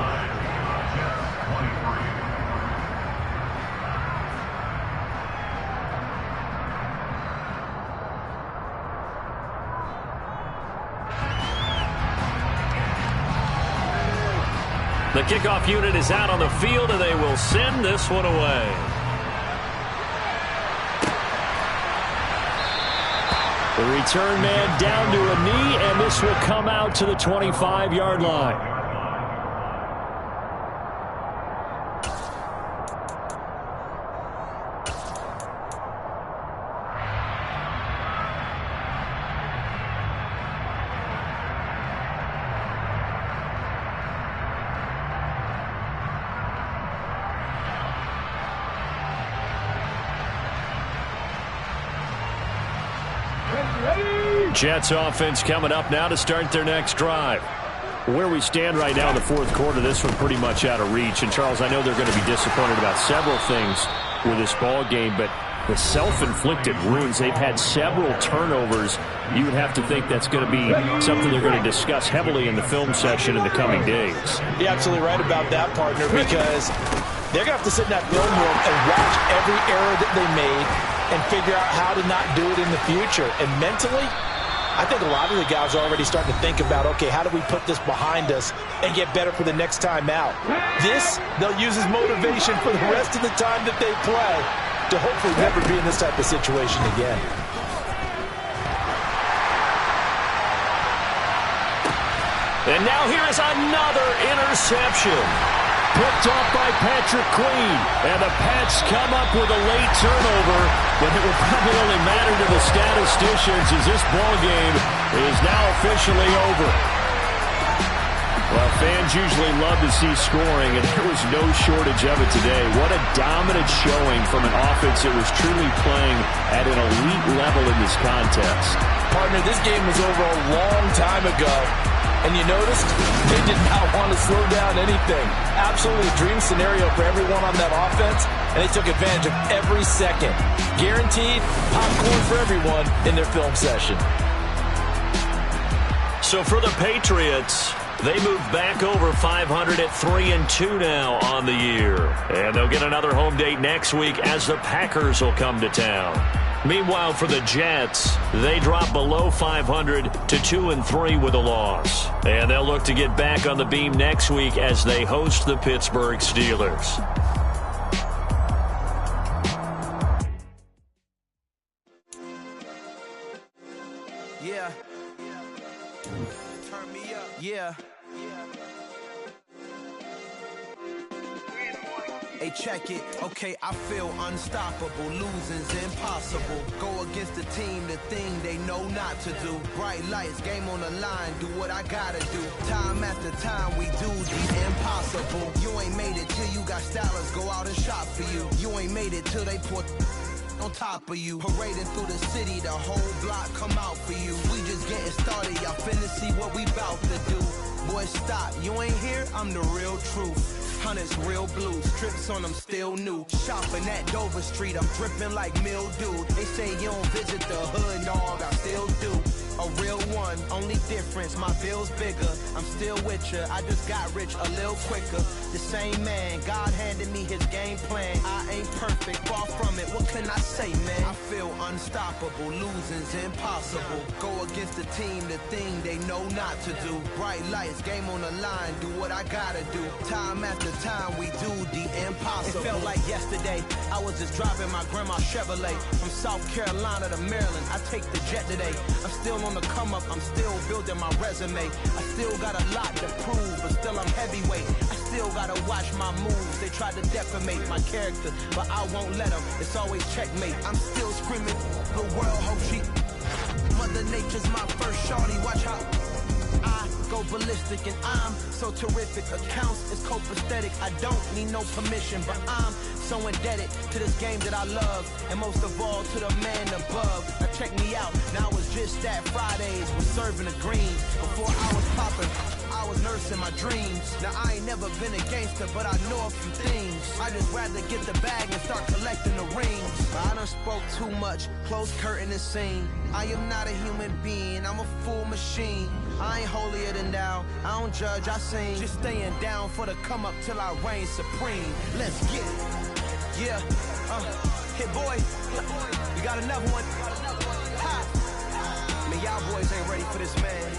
The kickoff unit is out on the field, and they will send this one away. The return man down to a knee, and this will come out to the 25-yard line. Jets offense coming up now to start their next drive. Where we stand right now in the fourth quarter, this one pretty much out of reach. And, Charles, I know they're going to be disappointed about several things with this ball game, but the self-inflicted wounds, they've had several turnovers. You would have to think that's going to be something they're going to discuss heavily in the film session in the coming days. You're absolutely right about that, partner, because they're going to have to sit in that film room and watch every error that they made and figure out how to not do it in the future. And mentally, I think a lot of the guys are already starting to think about, okay, how do we put this behind us and get better for the next time out? This, they'll use as motivation for the rest of the time that they play to hopefully never be in this type of situation again. And now here is another interception. Picked off by Patrick Queen. And the Pats come up with a late turnover, but it will probably only matter to the statisticians as this ball game is now officially over. Well, fans usually love to see scoring, and there was no shortage of it today. What a dominant showing from an offense that was truly playing at an elite level in this contest. Partner, this game was over a long time ago. And you noticed they did not want to slow down anything. Absolutely a dream scenario for everyone on that offense, and they took advantage of every second. Guaranteed popcorn for everyone in their film session. So for the Patriots, they move back over 500 at 3-2 now on the year. And they'll get another home date next week as the Packers will come to town. Meanwhile, for the Jets, they drop below 500 to 2-3 with a loss. And they'll look to get back on the beam next week as they host the Pittsburgh Steelers. Yeah. Turn me up. Yeah. Hey, check it. Okay, I feel unstoppable. Losing's impossible. Go against the team, the thing they know not to do. Bright lights, game on the line. Do what I gotta do. Time after time, we do the impossible. You ain't made it till you got stylers go out and shop for you. You ain't made it till they put on top of you. Parading through the city, the whole block come out for you. We just getting started, y'all finna see what we bout to do. Boy, stop, you ain't here, I'm the real truth. Hunters, real blue, strips on them still new. Shopping at Dover Street, I'm dripping like mildew. They say you don't visit the hood, dog, I still do. A real one, only difference, my bill's bigger. I'm still with ya, I just got rich a little quicker. The same man, God handed me his game plan. I ain't perfect, far from it, what can I say, man? I feel unstoppable, losing's impossible. Go against the team, the thing they know not to do. Bright lights, game on the line, do what I gotta do. Time after time, we do the impossible. It felt like yesterday, I was just driving my grandma's Chevrolet. From South Carolina to Maryland, I take the jet today. I'm still on the come up, I'm still building my resume. I still got a lot to prove, but still I'm heavyweight. I still gotta watch my moves. They tried to defamate my character, but I won't let them. It's always checkmate. I'm still screaming, the world hope she. Mother Nature's my first shorty, watch how I go ballistic, and I'm so terrific. Accounts is copacetic. I don't need no permission, but I'm so indebted to this game that I love, and most of all to the man above. Now check me out, now it's just that Fridays was serving the greens. Before I was popping, I was nursing my dreams. Now I ain't never been a gangster, but I know a few things. I just rather get the bag and start collecting the rings. But I done spoke too much, close curtain and scene. I am not a human being, I'm a full machine. I ain't holier than thou, I don't judge, I sing. Just staying down for the come up till I reign supreme. Let's get it. Yeah, hit boy, we got another one. Ha. I mean, y'all boys ain't ready for this, man.